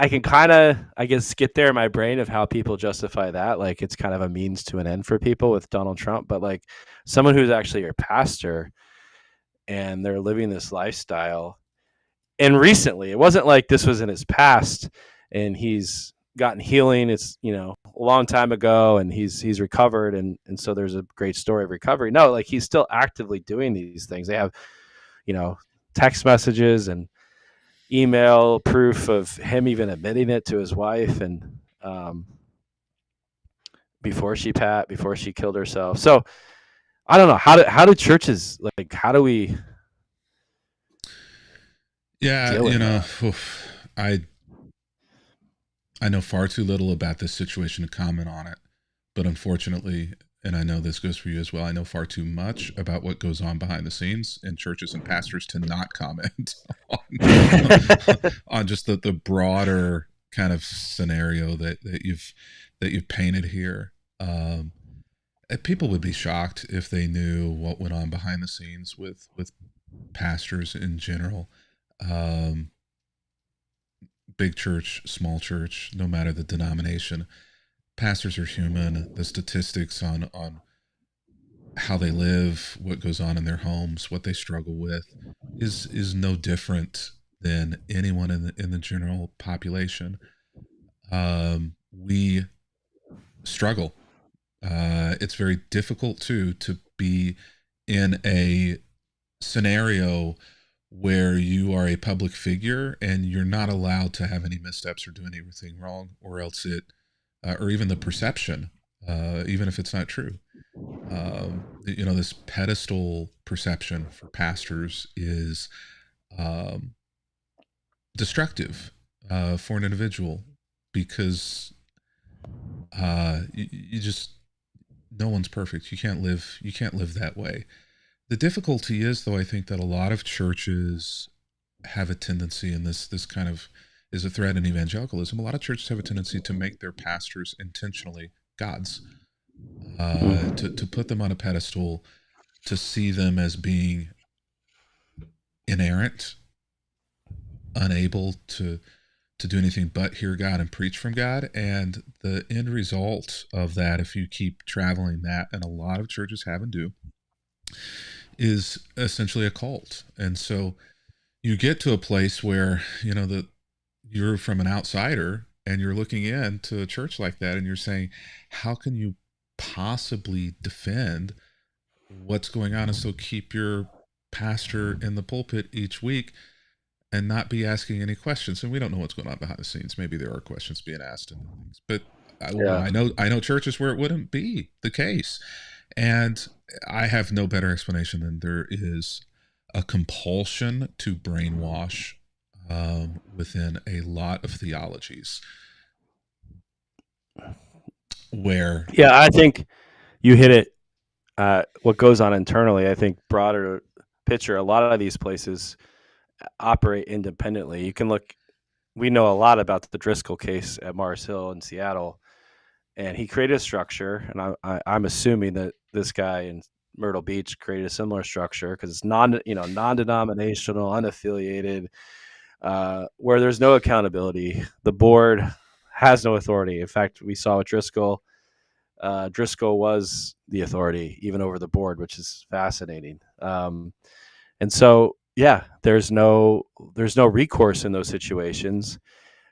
I can kind of, I guess, get there in my brain of how people justify that. Like, it's kind of a means to an end for people with Donald Trump. But, like, someone who's actually your pastor and they're living this lifestyle, and recently, it wasn't like this was in his past and he's gotten healing. It's, a long time ago, and he's recovered. And so there's a great story of recovery. No, like, he's still actively doing these things. They have, text messages and email proof of him even admitting it to his wife, and before she killed herself. So I don't know, how do churches, like, how do we Yeah, deal with that? I I know far too little about this situation to comment on it, but unfortunately, and I know this goes for you as well, I know far too much about what goes on behind the scenes in churches and pastors to not comment on just the broader kind of scenario that you've painted here. People would be shocked if they knew what went on behind the scenes with pastors in general. Um, Big church, small church, no matter the denomination, pastors are human. The statistics on how they live, what goes on in their homes, what they struggle with, is no different than anyone in the general population. We struggle. It's very difficult to be in a scenario where you are a public figure and you're not allowed to have any missteps or do anything wrong, or else or even the perception, even if it's not true. This pedestal perception for pastors is um, destructive for an individual, because you just, no one's perfect. You can't live that way. The difficulty is, though, I think that a lot of churches have a tendency, and this kind of is a thread in evangelicalism. A lot of churches have a tendency to make their pastors intentionally gods, to put them on a pedestal, to see them as being inerrant, unable to do anything but hear God and preach from God. And the end result of that, if you keep traveling that, and a lot of churches have and do, is essentially a cult. And so you get to a place where, you're from an outsider and you're looking into a church like that and you're saying, how can you possibly defend what's going on, and so keep your pastor in the pulpit each week and not be asking any questions? And we don't know what's going on behind the scenes. Maybe there are questions being asked and things, but Yeah. I know churches where it wouldn't be the case. And I have no better explanation than there is a compulsion to brainwash within a lot of theologies, where Yeah, I think you hit it. What goes on internally, I think, broader picture, a lot of these places operate independently. You can look, we know a lot about the Driscoll case at Mars Hill in Seattle, and he created a structure, and I'm assuming that this guy in Myrtle Beach created a similar structure, because it's non-denominational, unaffiliated, where there's no accountability. The board has no authority. In fact, we saw with Driscoll, Driscoll was the authority even over the board, which is fascinating. And so yeah, there's no recourse in those situations,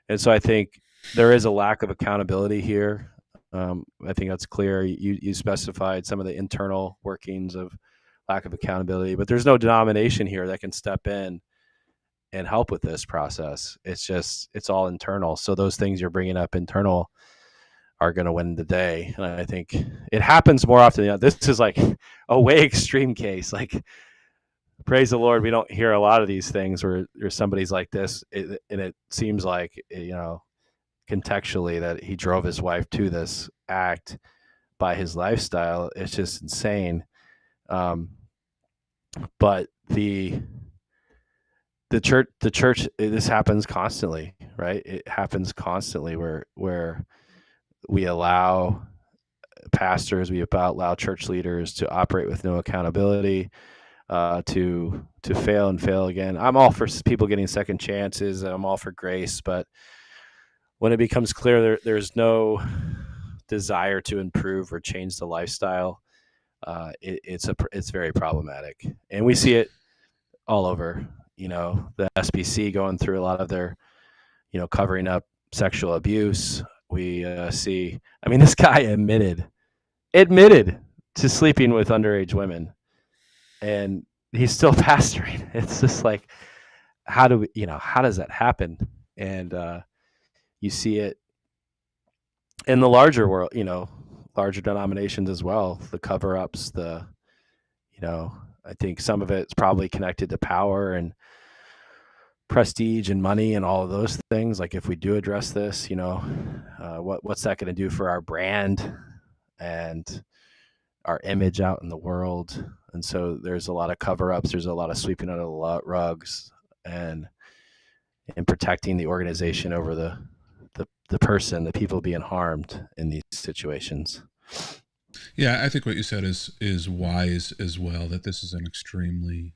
and so I think there is a lack of accountability here. I think that's clear. You specified some of the internal workings of lack of accountability, but there's no denomination here that can step in and help with this process. It's all internal. So those things you're bringing up internal are going to win the day. And I think it happens more often than not. This is like a way extreme case. Like, praise the Lord, we don't hear a lot of these things where somebody's like this, and it seems like, contextually, that he drove his wife to this act by his lifestyle. It's just insane. But the church, this happens constantly, right? It happens constantly where we allow pastors, we allow church leaders to operate with no accountability, to fail and fail again. I'm all for people getting second chances. I'm all for grace, but when it becomes clear there's no desire to improve or change the lifestyle, it's very problematic, and we see it all over. The SBC going through a lot of their, covering up sexual abuse. We see. I mean, this guy admitted to sleeping with underage women, and he's still pastoring. It's just like, how does that happen? And you see it in the larger world, larger denominations as well. The cover-ups, I think some of it's probably connected to power and prestige and money and all of those things. Like, if we do address this, what's that going to do for our brand and our image out in the world? And so there's a lot of cover-ups. There's a lot of sweeping under the rugs and protecting the organization over the person, the people being harmed in these situations. Yeah, I think what you said is wise as well. That this is an extremely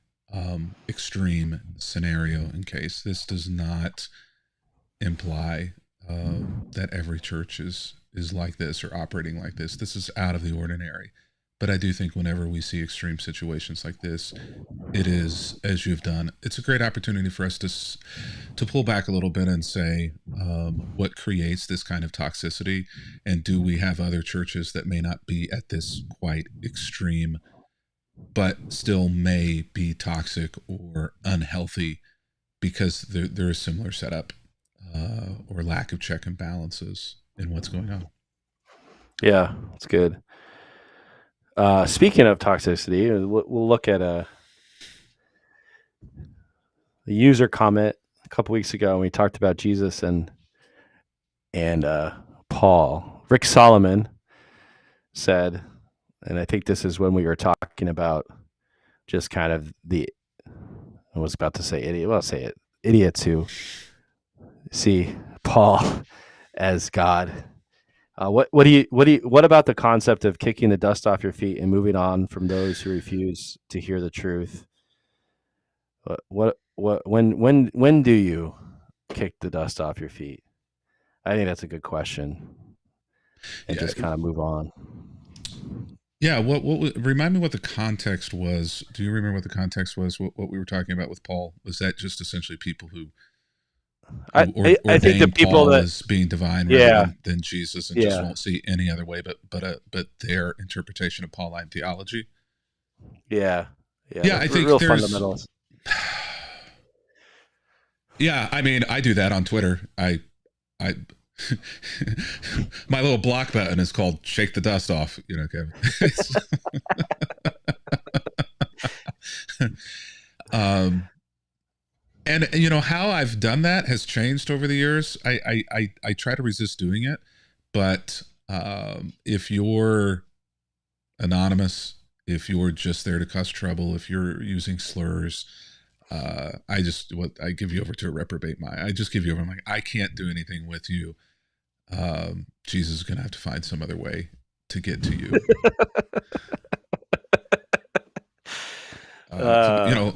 extreme scenario. In case this does not imply that every church is like this or operating like this. This is out of the ordinary. But I do think whenever we see extreme situations like this, it is, as you've done, it's a great opportunity for us to pull back a little bit and say, what creates this kind of toxicity, and do we have other churches that may not be at this quite extreme, but still may be toxic or unhealthy because there is similar setup or lack of check and balances in what's going on. Yeah, that's good. Speaking of toxicity, we'll look at a user comment a couple weeks ago, and we talked about Jesus and Paul. Rick Solomon said, and I think this is when we were talking about just kind of I was about to say idiot. Well, I'll say it. Idiots who see Paul as God. What about the concept of kicking the dust off your feet and moving on from those who refuse to hear the truth? When do you kick the dust off your feet? I think that's a good question, and just kind of move on. Yeah. What remind me what the context was? Do you remember what the context was? What we were talking about with Paul? Was that just essentially people who I think the people Paul that as being divine yeah rather than Jesus, and just won't see any other way but their interpretation of Pauline theology? Yeah. I think real there's fundamentals. Yeah, I mean, I do that on Twitter. I my little block button is called "Shake the Dust Off." Kevin. And how I've done that has changed over the years. I try to resist doing it, but if you're anonymous, if you're just there to cause trouble, if you're using slurs, I give you over to a reprobate mind. I just give you over. I'm like, I can't do anything with you. Jesus is gonna have to find some other way to get to you.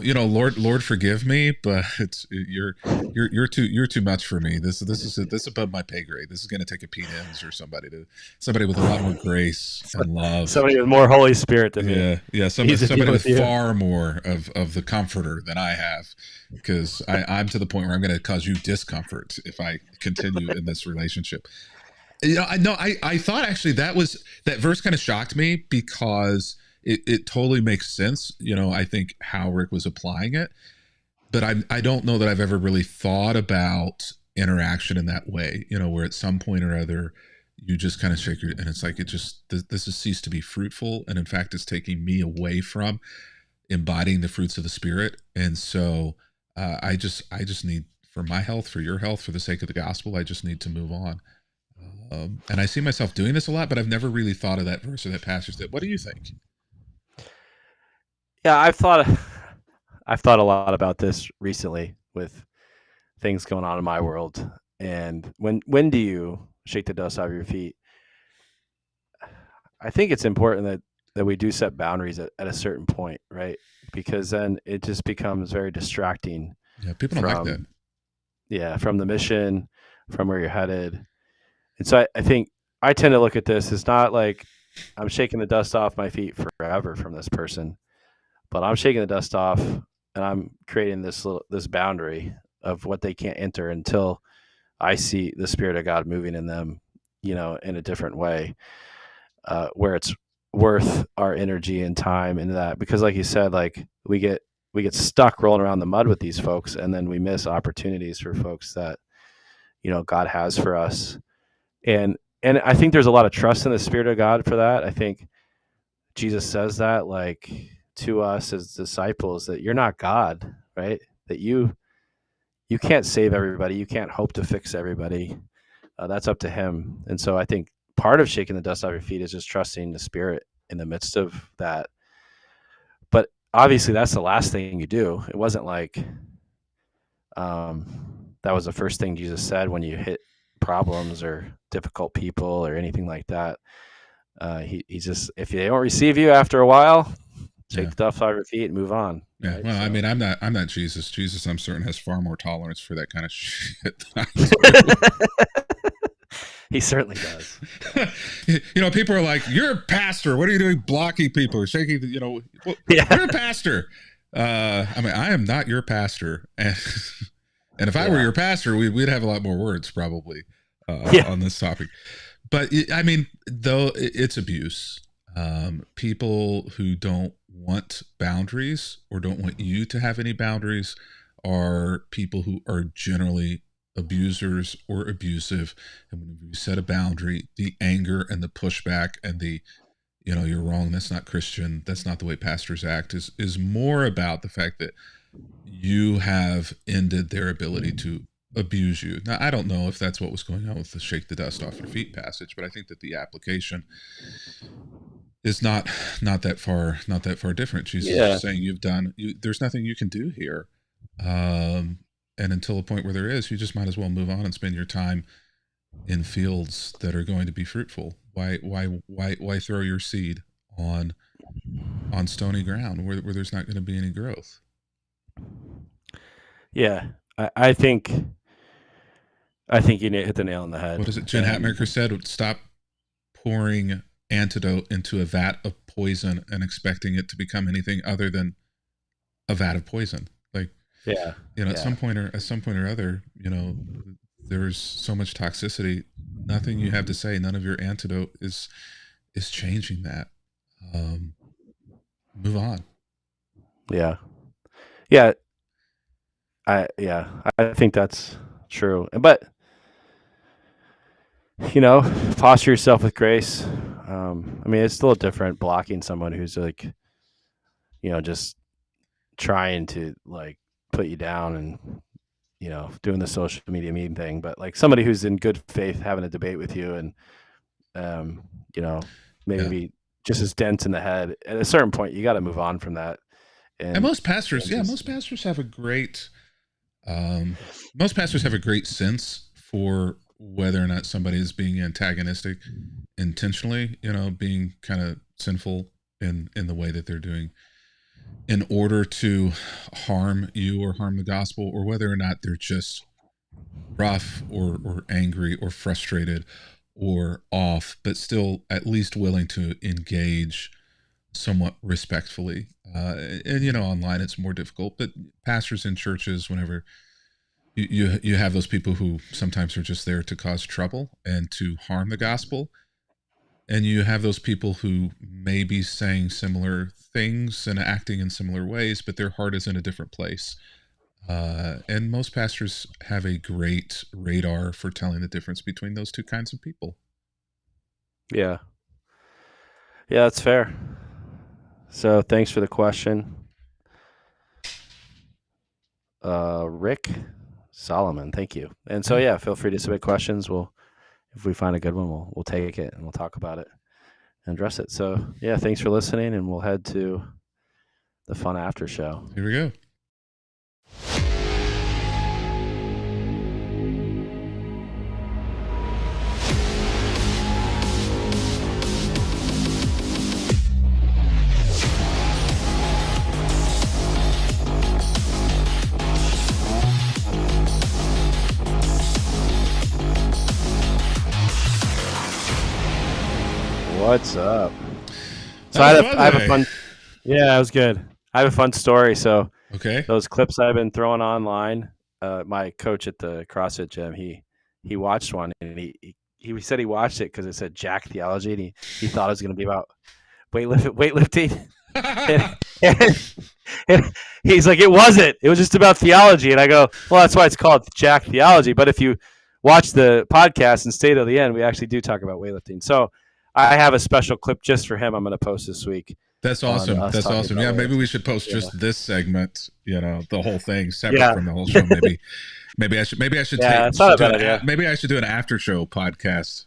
Lord, forgive me, but you're too much for me. This above my pay grade. This is going to take a Pete Enns or somebody with a lot more grace and love. Somebody with more Holy Spirit than me Yeah. needs to Somebody deal with with you. far more of the comforter than I have, because I'm to the point where I'm going to cause you discomfort if I continue in this relationship. I thought actually that verse kind of shocked me because it totally makes sense. I think how Rick was applying it, but I don't know that I've ever really thought about interaction in that way. Where at some point or other you just kind of shake your, and it's like this has ceased to be fruitful, and in fact it's taking me away from embodying the fruits of the Spirit. And so I just need, for my health, for your health, for the sake of the gospel, I just need to move on. And I see myself doing this a lot, but I've never really thought of that verse or that passage. What do you think? Yeah, I've thought a lot about this recently with things going on in my world. And when do you shake the dust off your feet? I think it's important that we do set boundaries at a certain point, right? Because then it just becomes very distracting Yeah, people don't like that. from from the mission, from where you're headed. And so I think I tend to look at this as not like I'm shaking the dust off my feet forever from this person, but I'm shaking the dust off and I'm creating this boundary of what they can't enter until I see the Spirit of God moving in them, in a different way, where it's worth our energy and time into that. Because, like you said, like we get stuck rolling around the mud with these folks, and then we miss opportunities for folks that God has for us. And I think there's a lot of trust in the Spirit of God for that. I think Jesus says that, like, to us as disciples, that you're not God, right? That you can't save everybody. You can't hope to fix everybody. That's up to Him. And so I think part of shaking the dust off your feet is just trusting the Spirit in the midst of that. But obviously, that's the last thing you do. It wasn't like that was the first thing Jesus said when you hit problems or difficult people or anything like that. He just, if they don't receive you after a while, shake the dust off your feet and move on. Yeah. Right? Well, So. I'm not Jesus. Jesus, I'm certain, has far more tolerance for that kind of shit than I do. He certainly does. People are like, "You're a pastor. What are you doing blocking people or shaking?" You're a pastor. I mean, I am not your pastor, and if I were your pastor, we'd have a lot more words probably on this topic. But I mean, though it's abuse. People who don't want boundaries or don't want you to have any boundaries are people who are generally abusers or abusive. And when you set a boundary, the anger and the pushback and the you're wrong, that's not Christian, that's not the way pastors act, is more about the fact that you have ended their ability to abuse you. Now, I don't know if that's what was going on with the shake the dust off your feet passage, but I think that the application is not that far different. Jesus is saying there's nothing you can do here. And until a point where there is, you just might as well move on and spend your time in fields that are going to be fruitful. Why throw your seed on stony ground where there's not going to be any growth? Yeah, I think you hit the nail on the head. What is it Jen Hatmaker said? Stop pouring antidote into a vat of poison and expecting it to become anything other than a vat of poison. Like, at some point or other, there's so much toxicity. Nothing you have to say, none of your antidote is changing that. Move on. Yeah. I think that's true. But posture yourself with grace. I mean, it's still different blocking someone who's like, just trying to like put you down and doing the social media meme thing, but like somebody who's in good faith having a debate with you and maybe just as dense in the head. At a certain point, you got to move on from that. And most pastors have a great sense for whether or not somebody is being antagonistic intentionally, being kind of sinful in the way that they're doing in order to harm you or harm the gospel, or whether or not they're just rough or angry or frustrated or off, but still at least willing to engage somewhat respectfully. And online it's more difficult, but pastors in churches, whenever you have those people who sometimes are just there to cause trouble and to harm the gospel, and you have those people who may be saying similar things and acting in similar ways, but their heart is in a different place. And most pastors have a great radar for telling the difference between those two kinds of people. Yeah. Yeah, that's fair. So thanks for the question. Rick Solomon, thank you. And so yeah, feel free to submit questions. If we find a good one, we'll take it and we'll talk about it and address it. So yeah, thanks for listening, and we'll head to the fun after show. Here we go. What's up? So I have a fun. Yeah, it was good. I have a fun story. So okay, those clips I've been throwing online. My coach at the CrossFit gym, he watched one, and he said he watched it because it said Jack Theology, and he thought it was going to be about weightlifting. and he's like, it wasn't. It was just about theology. And I go, well, that's why it's called Jack Theology. But if you watch the podcast and stay till the end, we actually do talk about weightlifting. So I have a special clip just for him I'm going to post this week. That's awesome. That's awesome. Yeah, maybe we should post just this segment, the whole thing separate from the whole show. Maybe I should maybe I should do an after show podcast,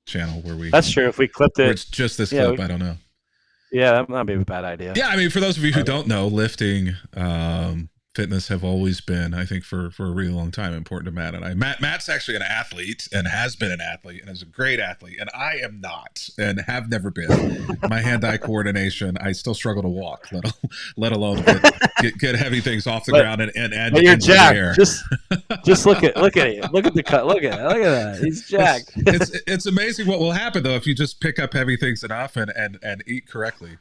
channel where we. That's true. If we clipped it, it's just this clip. I don't know. Yeah, that might be a bad idea. Yeah, I mean, for those of you who don't know, lifting, fitness have always been, I think, for a really long time, important to Matt and I. Matt's actually an athlete and has been an athlete and is a great athlete, and I am not and have never been. My hand-eye coordination, I still struggle to walk, let alone get heavy things off the ground and you're jacked. Just look at it. Look at the cut. Look at that. He's jacked. It's amazing what will happen though if you just pick up heavy things enough and eat correctly.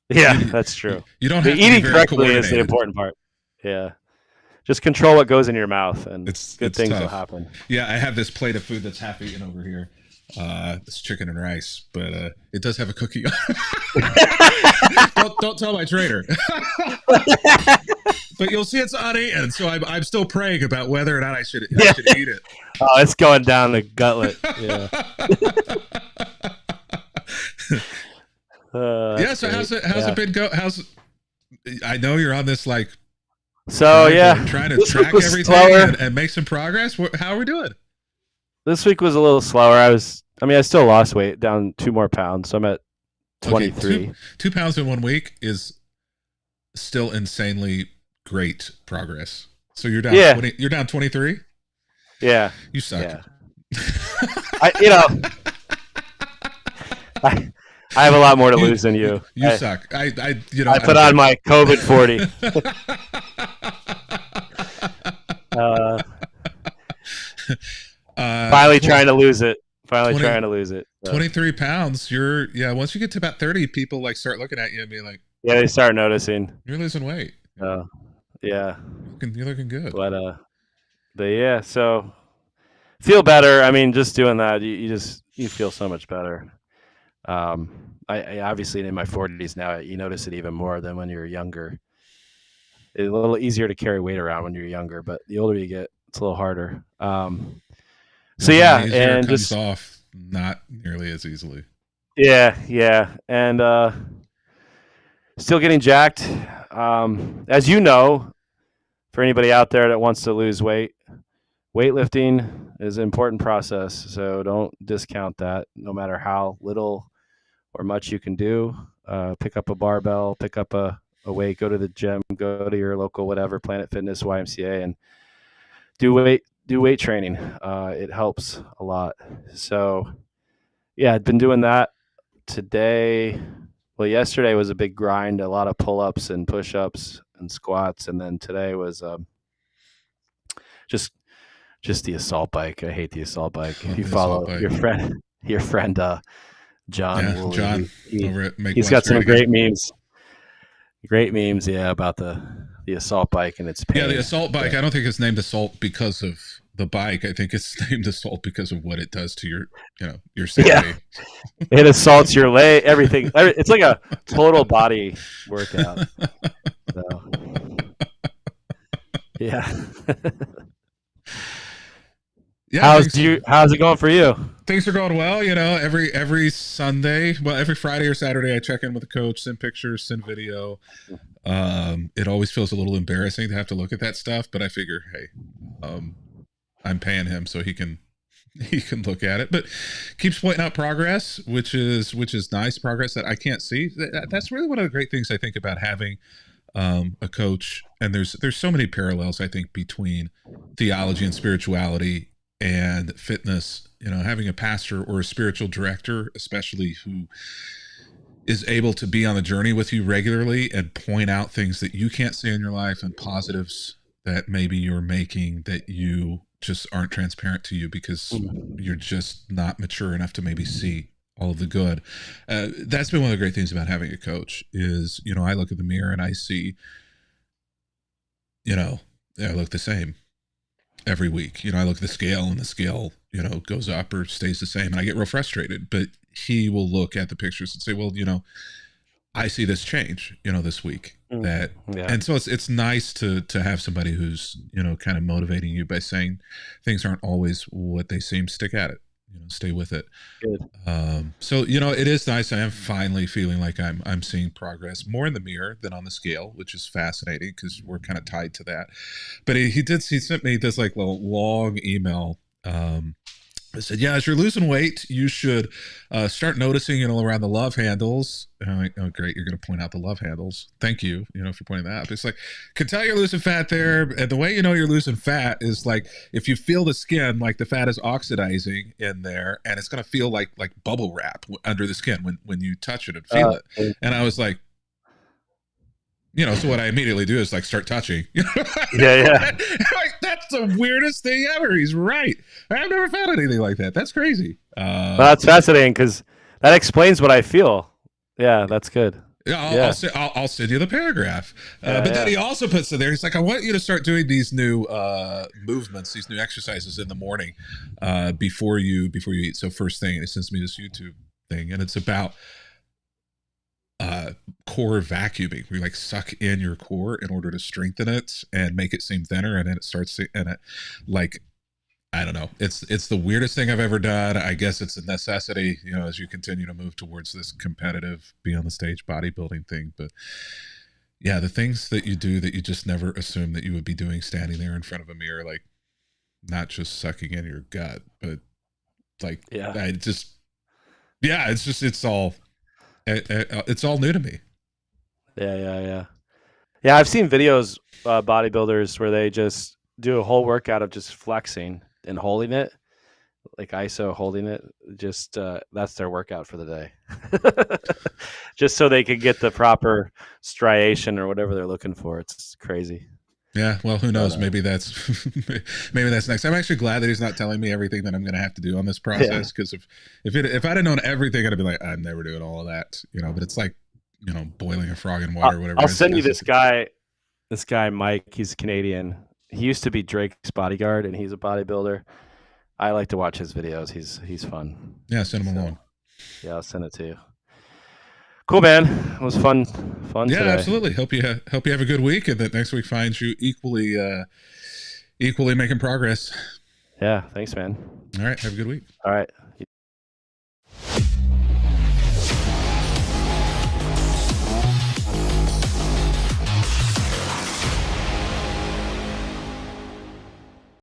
Yeah, that's true. You don't have to eating correctly is the important part. Yeah. Just control what goes in your mouth, and good things will happen. Yeah, I have this plate of food that's half eaten over here. It's chicken and rice, but it does have a cookie on it. don't tell my trainer. But you'll see it's uneaten, so I'm still praying about whether or not I should eat it. Oh, it's going down the gutlet. Yeah. So how's it been go? I know you're on this trying to track everything and make some progress. How are we doing? This week was a little slower. I still lost weight, down 2 more pounds. So I'm at 23. Okay, 2 pounds in 1 week is still insanely great progress. So you're down. Yeah. You're down 23. Yeah. You suck. Yeah. I have a lot more to lose than you. You suck. I put on my COVID 40. Finally trying to lose it. Trying to lose it. 23 pounds. Once you get to about 30, people start looking at you and be like, yeah, they start noticing. You're losing weight. Yeah. You're looking good. But yeah, so feel better. Just doing that, you feel so much better. I obviously in my 40s now, you notice it even more than when you're younger. It's a little easier to carry weight around when you're younger, but the older you get, it's a little harder. So yeah, and it comes off not nearly as easily. Yeah, and still getting jacked. As you know, for anybody out there that wants to lose weight, weightlifting is an important process. So don't discount that. No matter how little or much you can do, pick up a barbell, pick up a weight, go to the gym, go to your local whatever, Planet Fitness, YMCA, and do weight training. It helps a lot. So yeah, I've been doing that today. Well, yesterday was a big grind, a lot of pull-ups and push-ups and squats, and then today was just just the assault bike. I hate the assault bike. If you The assault follow bike. your friend John Yeah, John Woolley, over at Make he's West got some Great Again. great memes, yeah, about the assault bike and its Yeah, the pain. assault bike. But, I don't think it's named assault because of the bike. I think it's named assault because of what it does to your, your yeah, sanity. it assaults your leg, everything. It's like a total body workout. So, yeah. Yeah, How's it going for you? things are going well. Every Sunday, well, every Friday or Saturday, I check in with the coach, send pictures, send video. It always feels a little embarrassing to have to look at that stuff, but I figure, hey, I'm paying him so he can look at it. But keeps pointing out progress, which is nice, progress that I can't see. That's really one of the great things I think about having a coach. And there's so many parallels, I think, between theology and spirituality and fitness. Having a pastor or a spiritual director, especially, who is able to be on the journey with you regularly and point out things that you can't see in your life and positives that maybe you're making that you just aren't transparent to you because you're just not mature enough to maybe see all of the good. That's been one of the great things about having a coach is, I look at the mirror and I see, I look the same every week. I look at the scale and the scale, goes up or stays the same, and I get real frustrated. But he will look at the pictures and say, well, I see this change, this week. Yeah. And so it's nice to have somebody who's, kind of motivating you by saying things aren't always what they seem. Stick at it, stay with it. Good. So, it is nice. I am finally feeling like I'm seeing progress more in the mirror than on the scale, which is fascinating because we're kind of tied to that. But he sent me this like little long email. I said, yeah, as you're losing weight, you should start noticing, around the love handles. And I'm like, oh, great, you're going to point out the love handles. Thank you, for pointing that out. It's like, can tell you're losing fat there. And the way you're losing fat is like, if you feel the skin, like the fat is oxidizing in there, and it's going to feel like bubble wrap under the skin when you touch it and feel it. And I was like, so what I immediately do is like start touching. Yeah. Like, that's the weirdest thing ever. He's right. I've never found anything like that. That's crazy. Well, that's fascinating because that explains what I feel. Yeah, that's good. Yeah, I'll send you the paragraph. But then he also puts in there, he's like, I want you to start doing these new movements, these new exercises in the morning before you eat. So first thing, it sends me this YouTube thing, and it's about core vacuuming. We like suck in your core in order to strengthen it and make it seem thinner, and then it starts to, and it, like, I don't know, it's the weirdest thing I've ever done. I guess it's a necessity, as you continue to move towards this competitive, be on the stage bodybuilding thing. But yeah, the things that you do that you just never assumed that you would be doing, standing there in front of a mirror, like not just sucking in your gut, but like, it's all new to me. Yeah. I've seen videos, bodybuilders, where they just do a whole workout of just flexing and holding it, like ISO holding it. Just that's their workout for the day, just so they can get the proper striation or whatever they're looking for. It's crazy. Yeah, well, who knows? Maybe that's next. I'm actually glad that he's not telling me everything that I'm going to have to do on this process, because if I'd have known everything, I'd be like, I'm never doing all of that, But it's like, boiling a frog in water, or whatever. I'll send you this guy, Mike. He's Canadian. He used to be Drake's bodyguard, and he's a bodybuilder. I like to watch his videos. He's fun. Yeah, send him along. Yeah, I'll send it to you. Cool, man. It was fun. Yeah, today. Absolutely. Hope you have a good week, and that next week finds you equally making progress. Yeah. Thanks, man. All right. Have a good week. All right.